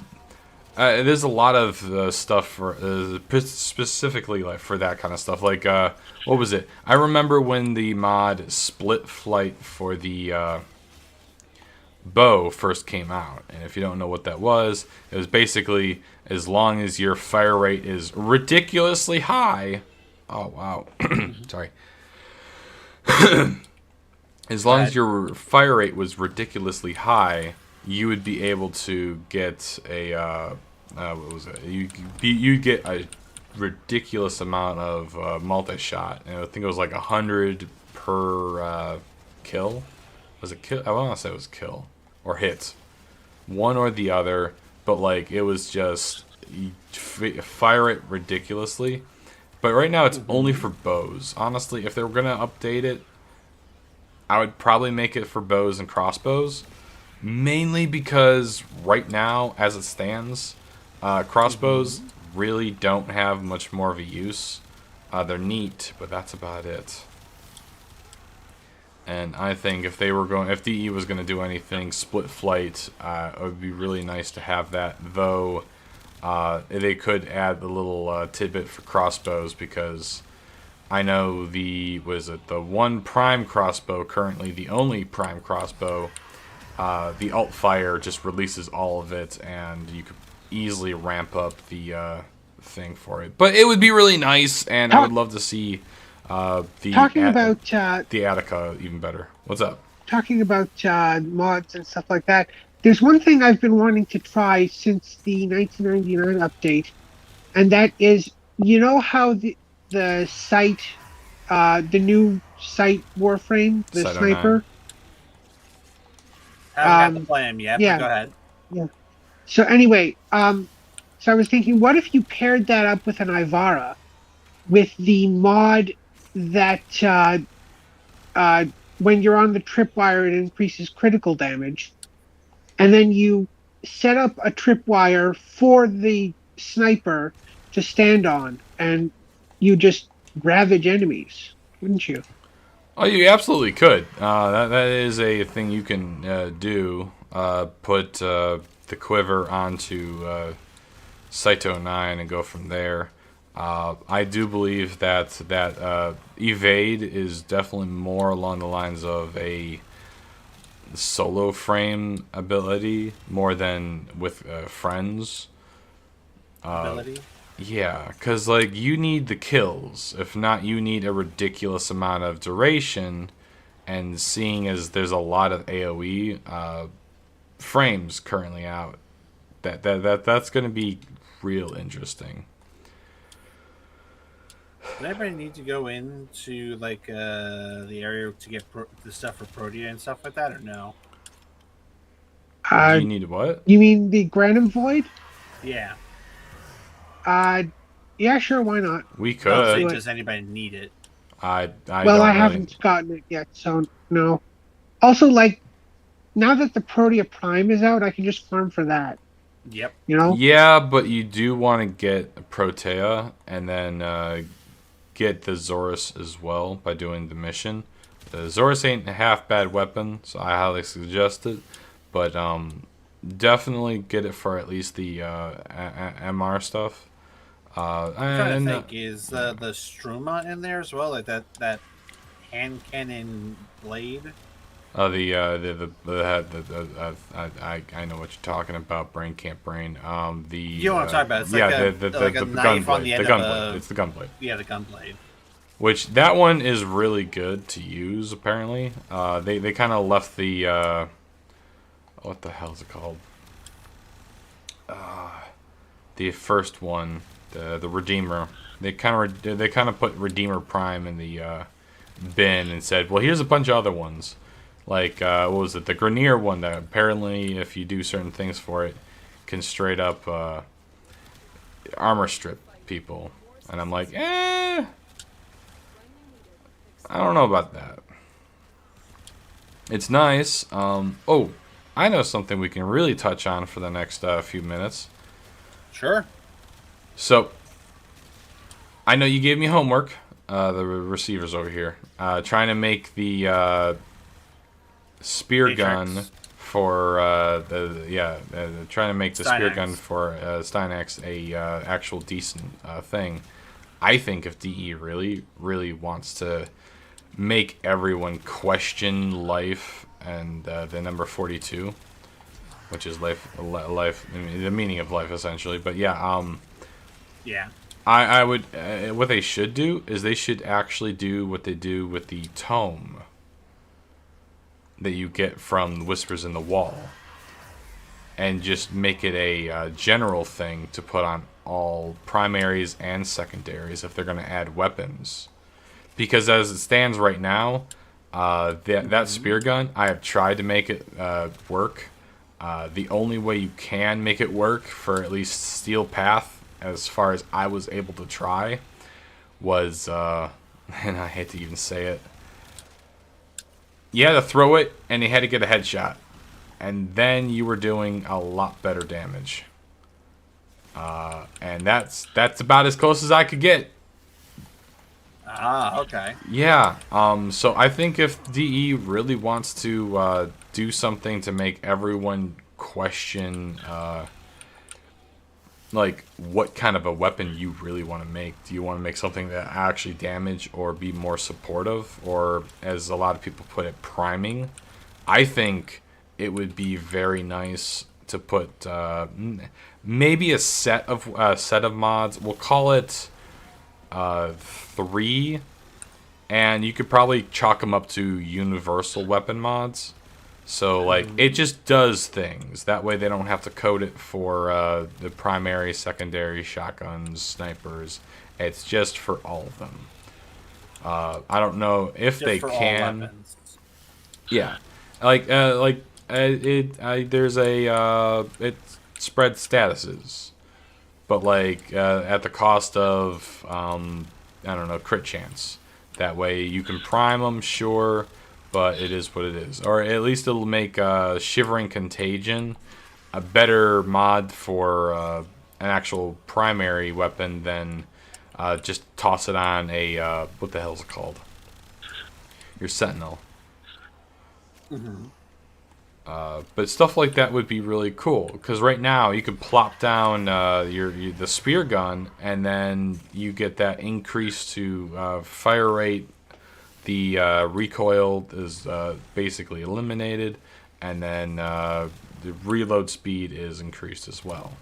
There's a lot of stuff for specifically like for that kind of stuff. Like what was it? I remember when the mod Split Flight for the bow first came out, and if you don't know what that was, it was basically as long as your fire rate is ridiculously high. Oh wow, sorry. As long as your fire rate was ridiculously high, you would be able to get a what was it? You'd get a ridiculous amount of multi-shot, and I think it was like 100 per kill. Was it kill? I want to say it was kill or hit. one or the other, but like it was just you fire it ridiculously. But right now it's only for bows. Honestly, if they were gonna update it, I would probably make it for bows and crossbows. Mainly because right now, as it stands, crossbows really don't have much more of a use. They're neat, but that's about it. And I think if DE was going to do anything, split flight, it would be really nice to have that. Though they could add the little tidbit for crossbows, because I know the one prime crossbow, currently the only prime crossbow. The alt fire just releases all of it, and you could easily ramp up the thing for it. But it would be really nice, and I would love to see the Attica even better. What's up? Talking about mods and stuff like that, there's one thing I've been wanting to try since the 1999 update, and that is, you know how the sight, the new sight warframe, the Sight 09. sniper. I haven't had to play him yet, yeah. but go ahead. Yeah. So anyway, so I was thinking, what if you paired that up with an Ivara, with the mod that when you're on the tripwire, it increases critical damage, and then you set up a tripwire for the sniper to stand on, and you just ravage enemies, wouldn't you? Oh, you absolutely could. That is a thing you can do. Put the quiver onto Saito 9 and go from there. I do believe that evade is definitely more along the lines of a solo frame ability more than with friends. Ability? Yeah, because like you need the kills. If not, you need a ridiculous amount of duration. And seeing as there's a lot of AOE frames currently out, that's going to be real interesting. Does anybody need to go into like the area to get the stuff for Protea and stuff like that, or no? Do you need what? You mean the Granum Void? Yeah. Yeah, sure, why not? We could. Does anybody need it? I haven't gotten it yet, so no. Also, like, now that the Protea Prime is out, I can just farm for that. Yep. You know? Yeah, but you do want to get Protea and then get the Zorus as well by doing the mission. The Zorus ain't a half bad weapon, so I highly suggest it. But definitely get it for at least the MR stuff. I'm trying to think, is the Struma in there as well, like that hand cannon blade? I know what you're talking about. Brain can't brain. You know what I'm talking about? It's like a knife on the end of It's the gunblade. Yeah, the gunblade. Which that one is really good to use. Apparently, they kind of left the what the hell is it called? The first one, the Redeemer. They kind of put Redeemer Prime in the bin and said, well, here's a bunch of other ones. Like, what was it? The Grenier one that apparently, if you do certain things for it, can straight up armor strip people. And I'm like, I don't know about that. It's nice. Oh, I know something we can really touch on for the next few minutes. Sure. So, I know you gave me homework. The receivers over here. Trying to make the spear Matrix. gun for trying to make the spear gun for Steinax a actual decent thing. I think if DE really wants to make everyone question life and the number 42, which is life, I mean, the meaning of life essentially. But yeah, yeah. I would what they should do is they should actually do what they do with the tome that you get from Whispers in the Wall, and just make it a general thing to put on all primaries and secondaries if they're going to add weapons. Because as it stands right now, that spear gun, I have tried to make it work. The only way you can make it work for at least Steel Path, as far as I was able to try, was, and I hate to even say it, you had to throw it, and you had to get a headshot. And then you were doing a lot better damage. And that's about as close as I could get. Ah, okay. Yeah, so I think if DE really wants to do something to make everyone question, like, what kind of a weapon you really want to make. Do you want to make something that actually damage or be more supportive? Or, as a lot of people put it, priming? I think it would be very nice to put maybe a set of mods. We'll call it 3, and you could probably chalk them up to universal weapon mods. So, like, it just does things. That way they don't have to code it for the primary, secondary, shotguns, snipers. It's just for all of them. I don't know if Just they for all can. weapons. Yeah, there's a it spreads statuses, but like at the cost of I don't know, crit chance. That way you can prime them, sure, but it is what it is. Or at least it'll make Shivering Contagion a better mod for an actual primary weapon than just toss it on a what the hell is it called? Your Sentinel. But stuff like that would be really cool, because right now you could plop down the spear gun, and then you get that increase to fire rate. The recoil is basically eliminated, and then the reload speed is increased as well.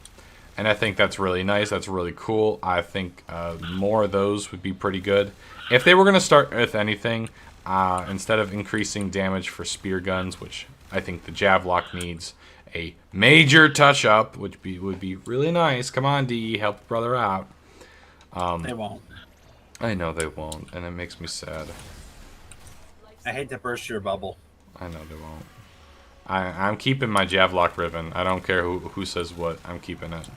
And I think that's really nice. That's really cool. I think more of those would be pretty good. If they were going to start with anything, instead of increasing damage for spear guns, which I think the Javlock needs a major touch-up, which would be really nice. Come on, DE, help brother out. They won't. I know they won't, and it makes me sad. I hate to burst your bubble. I know they won't. I'm keeping my Javlock ribbon. I don't care who says what. I'm keeping it.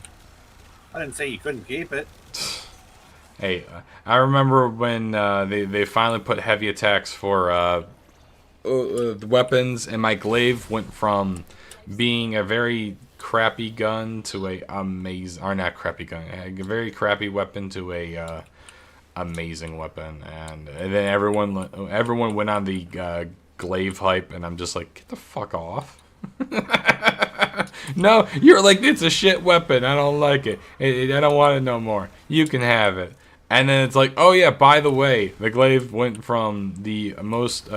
I didn't say you couldn't keep it. Hey, I remember when they finally put heavy attacks for the weapons, and my glaive went from being a very crappy gun to a amazing, or not crappy gun, a very crappy weapon to a amazing weapon, and then everyone went on the glaive hype, and I'm just like, get the fuck off. No, you're like, it's a shit weapon. I don't like it. I don't want it no more. You can have it. And then it's like, oh yeah, by the way, the glaive went from the most the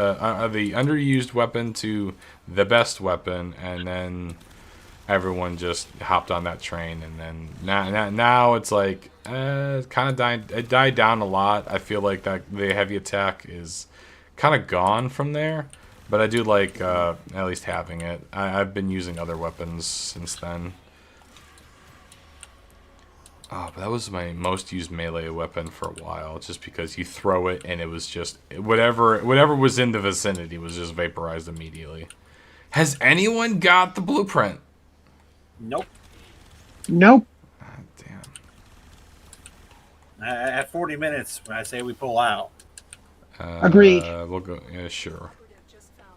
underused weapon to the best weapon, and then everyone just hopped on that train, and then now it's like kind of died. It died down a lot. I feel like that the heavy attack is kind of gone from there, but I do like at least having it. I've been using other weapons since then. Oh, but that was my most used melee weapon for a while, just because you throw it and it was just whatever was in the vicinity was just vaporized immediately. Has anyone got the blueprint? Nope. Nope. God damn. At 40 minutes, I say we pull out. Agreed. We'll go. Yeah, sure.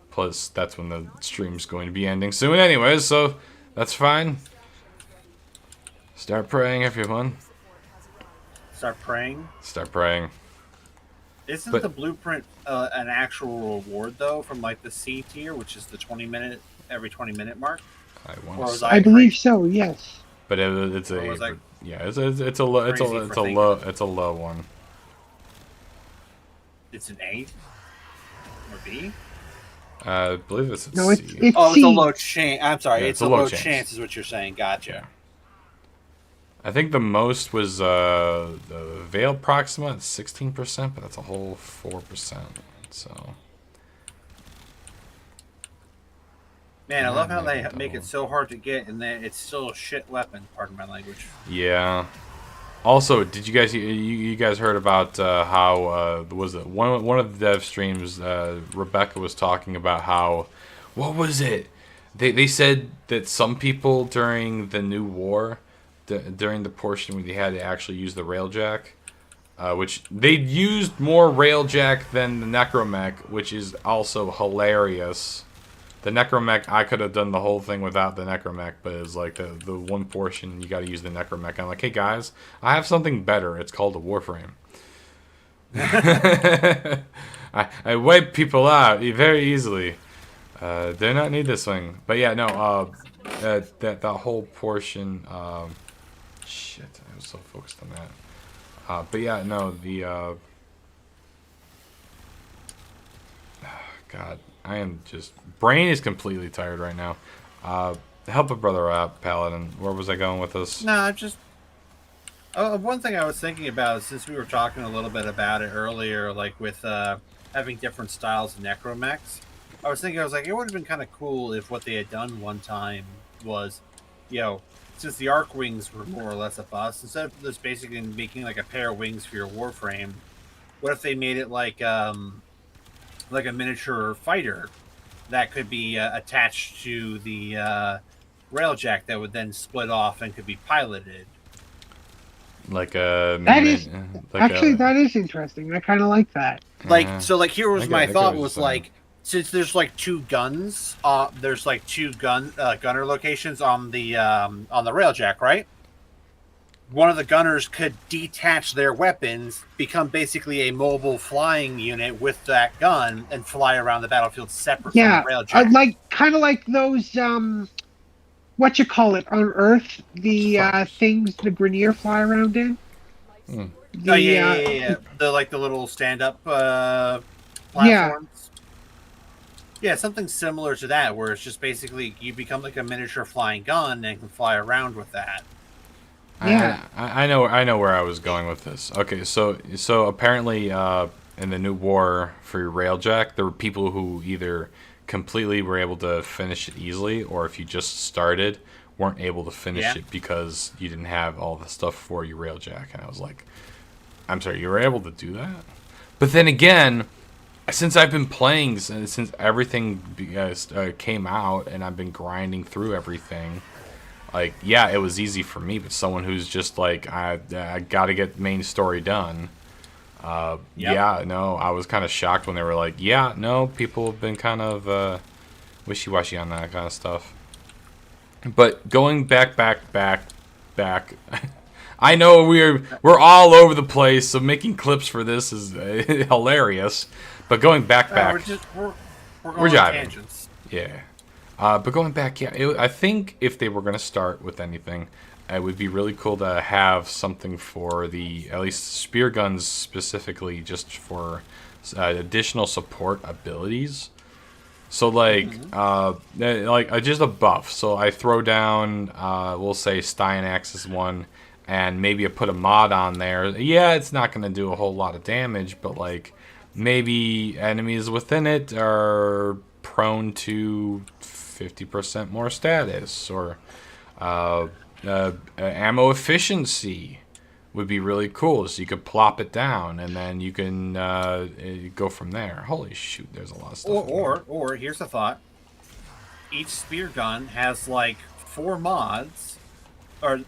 Plus, that's when the stream's going to be ending soon, anyways. So that's fine. Start praying, everyone. Start praying. Start praying. Isn't the blueprint an actual reward though, from like the C tier, which is the every 20 minute mark? I Or want was to. I believe so. Yes. But it's Or was a I yeah. It's a low one. It's an A or B? I believe it's a No, it's C. it's Oh, it's C. a low chance. I'm sorry, Yeah, it's a low chance, is what you're saying. Gotcha. Yeah. I think the most was the Veil Proxima at 16%, but that's a whole 4%. So. Man, I love how they Double. make it so hard to get, and then it's still a shit weapon. Pardon my language. Yeah. Also, did you guys you guys heard about how was it one of the dev streams? Rebecca was talking about how, what was it? They said that some people during the new war, during the portion where they had to actually use the railjack, which they used more railjack than the necromech, which is also hilarious. The necromech, I could have done the whole thing without the necromech, but it's like the one portion you got to use the necromech. I'm like, hey guys, I have something better. It's called a warframe. I wipe people out very easily. Do not need this thing. But yeah, no. That whole portion. Shit, I was so focused on that. But yeah, no. God, I am just brain is completely tired right now. Help a brother out, Paladin. Where was I going with this? No, just one thing I was thinking about, since we were talking a little bit about it earlier, like with having different styles of necromechs. I was thinking, I was like, it would have been kind of cool if what they had done one time was, since the arc wings were more or less a bust, instead of just basically making like a pair of wings for your warframe, what if they made it like a miniature fighter that could be attached to the railjack that would then split off and could be piloted. Like a That is like actually a, that is interesting. I kind of like that. Here was my get thought what was you're saying. like, since there's like two guns, there's like two gunner locations on the railjack, right? One of the gunners could detach their weapons, become basically a mobile flying unit with that gun, and fly around the battlefield separate Yeah, from the railjack. like kind of like those what you call it on Earth, the Spiders. things the Grenier fly around in. Hmm. The Oh yeah. The little stand-up yeah, platforms. Yeah, something similar to that, where it's just basically you become like a miniature flying gun and can fly around with that. Yeah. I know where I was going with this. Okay, so apparently in the new war for your railjack, there were people who either completely were able to finish it easily, or if you just started, weren't able to finish it because you didn't have all the stuff for your railjack. And I was like, I'm sorry, you were able to do that? But then again, since I've been playing, since everything came out, and I've been grinding through everything, like, yeah, it was easy for me, but someone who's just like, I got to get main story done. Yeah, no, I was kind of shocked when they were like, yeah, no, people have been kind of wishy-washy on that kind of stuff. But going back, I know we're all over the place, so making clips for this is hilarious. But going back, We're going on jiving. tangents. Yeah. But going back, yeah, I think if they were going to start with anything, it would be really cool to have something for at least spear guns specifically, just for additional support abilities. So just a buff. So I throw down, we'll say Styanax is one, and maybe I put a mod on there. Yeah, it's not going to do a whole lot of damage, but like maybe enemies within it are prone to 50% more status, or ammo efficiency would be really cool. So you could plop it down, and then you can go from there. Holy shoot, there's a lot of stuff. Or here's a thought: each spear gun has like 4 mods, or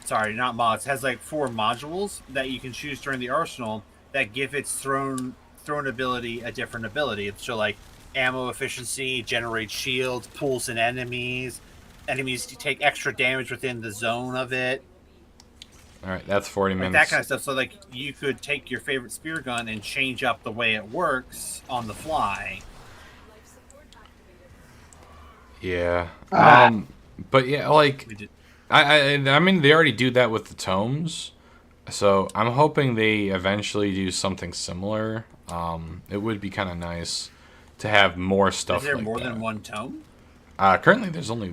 sorry, not mods. Has like 4 modules that you can choose during the arsenal that give its thrown ability a different ability. So like ammo efficiency, generates shields, pulls in enemies to take extra damage within the zone of it. All right, that's 40 Like minutes. that kind of stuff. So like you could take your favorite spear gun and change up the way it works on the fly. Yeah. But yeah, like I mean, they already do that with the tomes, so I'm hoping they eventually do something similar. It would be kind of nice to have more stuff. Is there like more that. than one tome? Currently, there's only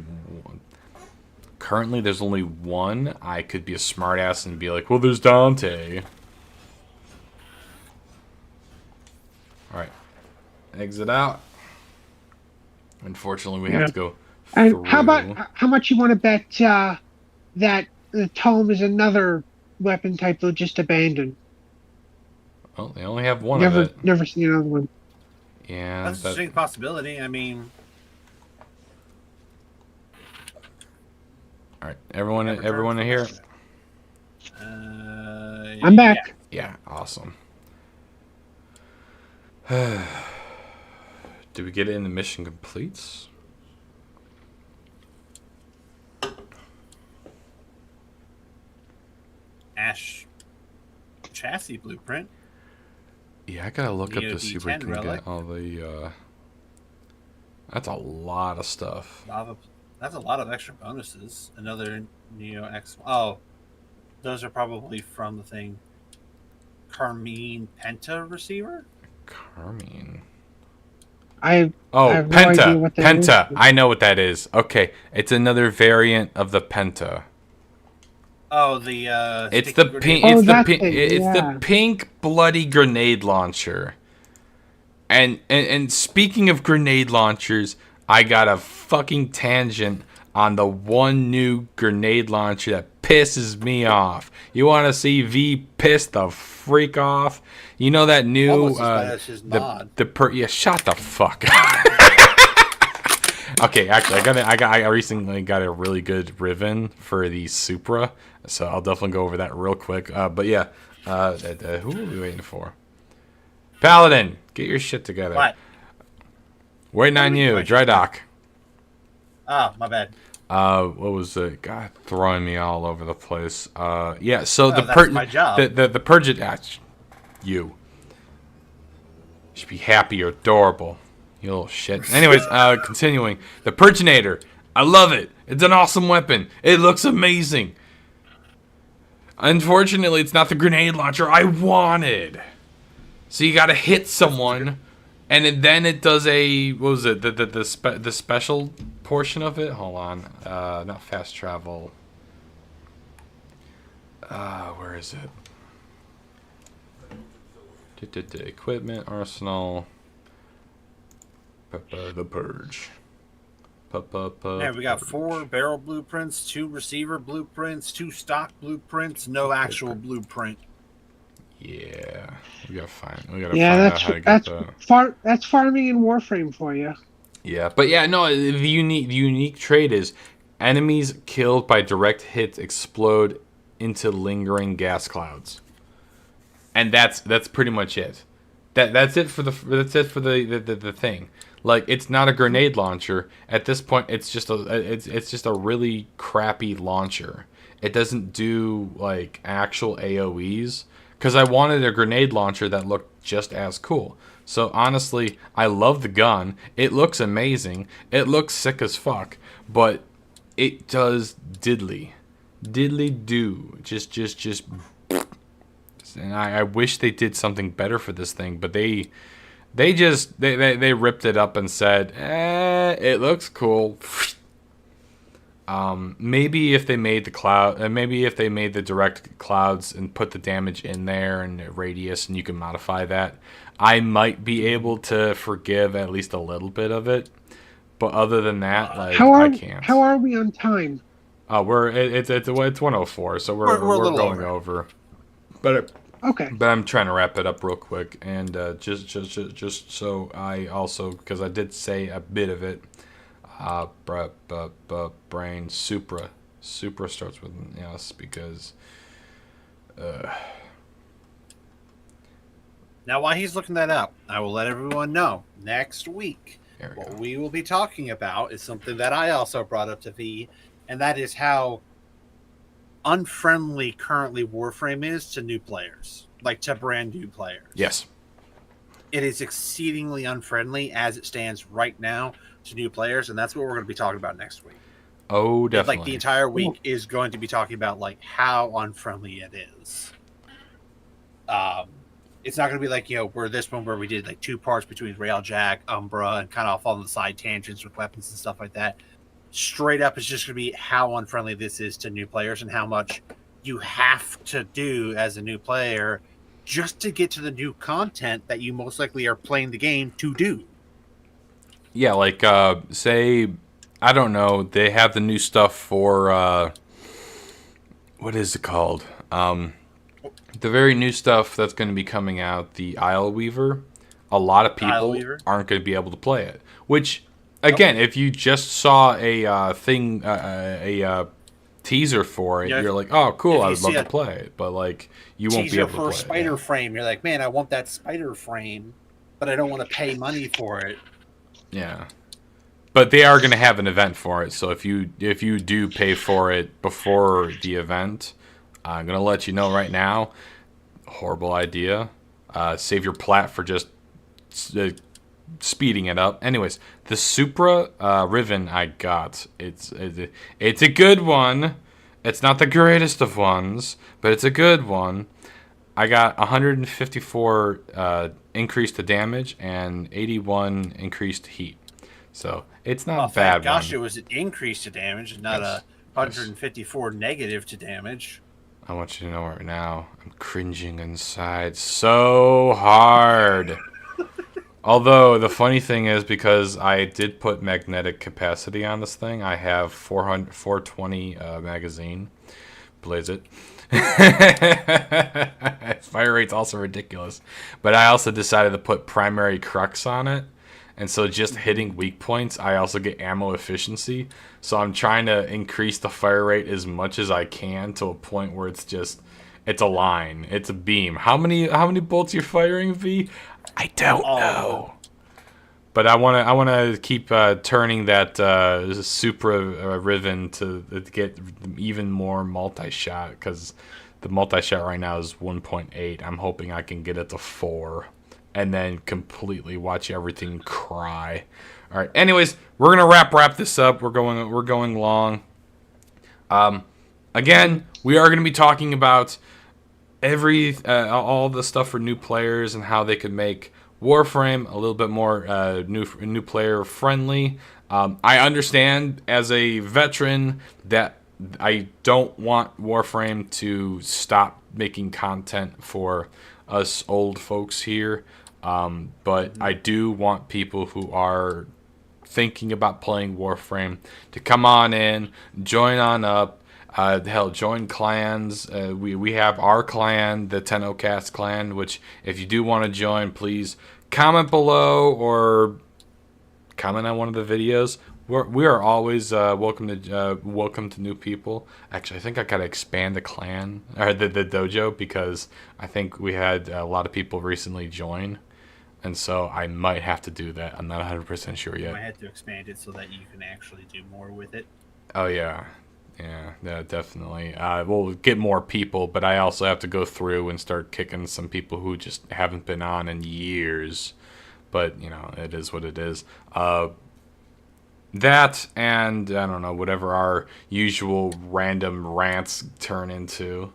one. I could be a smartass and be like, well, there's Dante. All right, exit out. Unfortunately, we have to go through. And how much you want to bet that the tome is another weapon type they'll just abandon? Well, they only have one of it. Never seen another one. Yeah, That's a distinct possibility. I mean, All right, everyone in here. I'm back. Yeah, awesome. Did we get it in the mission completes? Ash chassis blueprint. Yeah, I gotta look up to see where we DD10 can relic. get all the. That's a lot of stuff. That's a lot of extra bonuses. Another Neo X. Oh, those are probably from the thing. Carmine Penta receiver. Carmine. I Oh, have no idea Penta. what that Penta. is. I know what that is. Okay, it's another variant of the Penta. Oh, the It's sticky the grenade. pink. Oh, It's the that pink. thing, It's the yeah. pink bloody grenade launcher. And speaking of grenade launchers, I got a fucking tangent on the one new grenade launcher that pisses me off. You want to see V piss the freak off? You know that new Almost as bad as his mod. yeah, shut the fuck. Okay, actually, I recently got a really good Riven for the Supra, so I'll definitely go over that real quick. But yeah, who are we waiting for? Paladin, get your shit together. What? Waiting on you, dry dock. Oh, my bad. What was it? God, throwing me all over the place. Yeah. So Oh, that's my job. The purge. You should be happy. You're adorable. You little shit. Anyways, continuing. The Purginator. I love it. It's an awesome weapon. It looks amazing. Unfortunately, it's not the grenade launcher I wanted. So you gotta hit someone, and then it does a, what was it? The special portion of it. Hold on. Not fast travel. Where is it? Equipment, arsenal. The purge. Yeah, we got 4 barrel blueprints, 2 receiver blueprints, 2 stock blueprints, no actual blueprint. Yeah, we gotta find. We gotta Yeah, find out how to get that. that's farming in Warframe for you. Yeah, but yeah, no. The unique trait is enemies killed by direct hits explode into lingering gas clouds, and that's pretty much it. That's it for the thing. Like, it's not a grenade launcher at this point. It's just a really crappy launcher. It doesn't do like actual AOE's. Because I wanted a grenade launcher that looked just as cool. So honestly, I love the gun. It looks amazing. It looks sick as fuck. But it does diddly do. Just. And I wish they did something better for this thing. But they ripped it up and said, it looks cool. Maybe if they made the direct clouds and put the damage in there and the radius, and you can modify that, I might be able to forgive at least a little bit of it. But other than that, I can't. How are we on time? It's 104, so we're going over. But Okay. But I'm trying to wrap it up real quick, and just so I also, because I did say a bit of it. Brain Supra starts with an S because Now, while he's looking that up, I will let everyone know next week what we will be talking about is something that I also brought up to V, and that is how unfriendly currently Warframe is to new players, like to brand new players. Yes. It is exceedingly unfriendly as it stands right now to new players, and that's what we're going to be talking about next week. Oh, definitely. Like, the entire week is going to be talking about like how unfriendly it is. It's not going to be like, where this one where we did like 2 parts between Railjack, Umbra, and kind of off on the side tangents with weapons and stuff like that. Straight up, it's just going to be how unfriendly this is to new players and how much you have to do as a new player just to get to the new content that you most likely are playing the game to do. Yeah, like, say, I don't know, they have the new stuff for, what is it called? The very new stuff that's going to be coming out, the Isle Weaver. A lot of people aren't going to be able to play it. Which, again, if you just saw a teaser for it, Yeah, you're like, oh, cool, if I you would love see to a play it, but like you won't be teaser able to for play spider it. frame, you're like, man, I want that spider frame, but I don't want to pay money for it. Yeah. But they are going to have an event for it, so if you do pay for it before the event, I'm going to let you know right now. Horrible idea. Save your plat for just speeding it up. Anyways, the Supra Riven I got. It's a good one. It's not the greatest of ones, but it's a good one. I got 154 increased to damage and 81 increased heat. So it's not Oh, a bad gosh, one. it was an increase to damage, not Yes. a 154 negative to damage. I want you to know right now, I'm cringing inside so hard. Although the funny thing is, because I did put magnetic capacity on this thing, I have 420 magazine. Blaze it. Fire rate's also ridiculous. But I also decided to put primary crux on it. And so just hitting weak points, I also get ammo efficiency. So I'm trying to increase the fire rate as much as I can to a point where it's a line. It's a beam. How many bolts you're firing, V? I don't know. But I wanna keep turning that Supra Riven to get even more multi-shot, because the multi-shot right now is 1.8. I'm hoping I can get it to 4. And then completely watch everything cry. All right. Anyways, we're gonna wrap this up. We're going long. Again, we are gonna be talking about all the stuff for new players and how they could make Warframe a little bit more new player friendly. I understand as a veteran that I don't want Warframe to stop making content for us old folks here. But I do want people who are thinking about playing Warframe to come on in, join on up, join clans. We have our clan, the Tenno clan, which if you do want to join, please comment below or comment on one of the videos. We are always welcome to new people. Actually, I think I gotta expand the clan or the dojo, because I think we had a lot of people recently join. And so I might have to do that. I'm not 100% sure yet. I had to expand it so that you can actually do more with it. Oh, yeah. Yeah, definitely. We'll get more people, but I also have to go through and start kicking some people who just haven't been on in years. But, it is what it is. That and, I don't know, whatever our usual random rants turn into.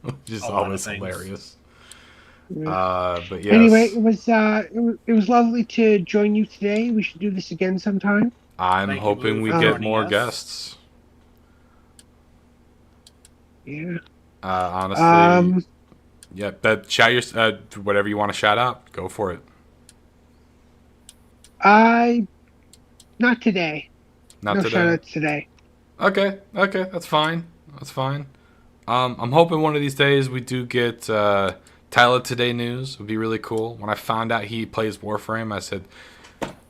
Which is always hilarious. But yes. Anyway, it was lovely to join you today. We should do this again sometime. I'm hoping we get more guests. Yeah. Honestly. Yeah, but shout your whatever you want to shout out. Go for it. Not today. Not no today. shout outs today. Okay, that's fine. I'm hoping one of these days we do get Tyler Today News. Would be really cool. When I found out he plays Warframe, I said,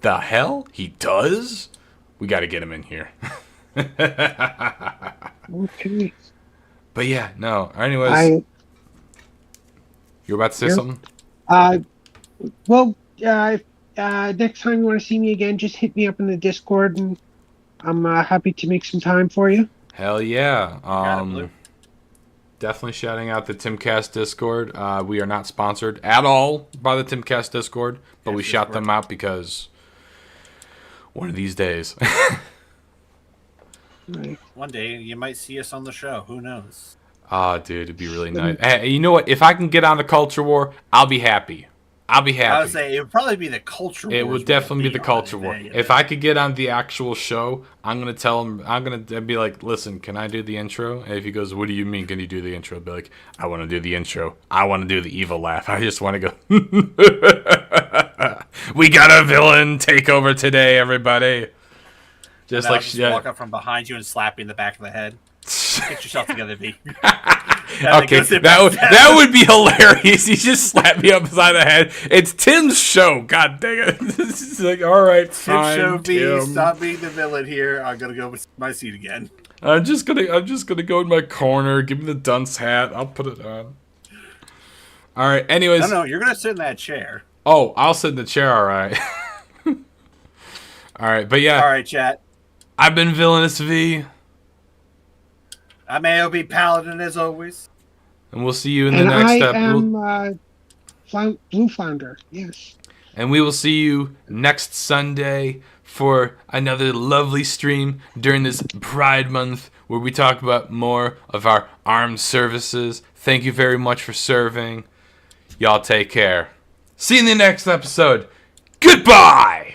"The hell he does? We got to get him in here." Okay. But yeah, no. Anyways, you were about to say something? Well, next time you want to see me again, just hit me up in the Discord, and I'm happy to make some time for you. Hell yeah. Definitely shouting out the Timcast Discord. We are not sponsored at all by the Timcast Discord, but we shout them out because one of these days. Right. One day you might see us on the show. Who knows? Ah, dude, it'd be really nice. Hey, you know what? If I can get on the Culture War, I'll be happy. I would say it would probably be the Culture War. It would definitely be the Culture War. If I could get on the actual show, I'm gonna tell him. I'm gonna be like, "Listen, can I do the intro?" And if he goes, "What do you mean? Can you do the intro?" I'll be like, "I want to do the intro. I want to do the evil laugh. I just want to go." We got a villain takeover today, everybody. Just walk up from behind you and slap you in the back of the head. Get yourself together, V. Okay, that would be hilarious. You just slap me upside the head. It's Tim's show. God dang it! This is like, all right, fine. Tim's show, V. Stop being the villain here. I'm gonna go with my seat again. I'm just gonna go in my corner. Give me the dunce hat. I'll put it on. All right. Anyways. No, you're gonna sit in that chair. Oh, I'll sit in the chair. All right. All right, but yeah. All right, chat. I've been Villainous V. I'm AOB Paladin as always. And we'll see you in the And next I episode. am Blue Flounder. Yes. And we will see you next Sunday for another lovely stream during this Pride Month where we talk about more of our armed services. Thank you very much for serving. Y'all take care. See you in the next episode. Goodbye!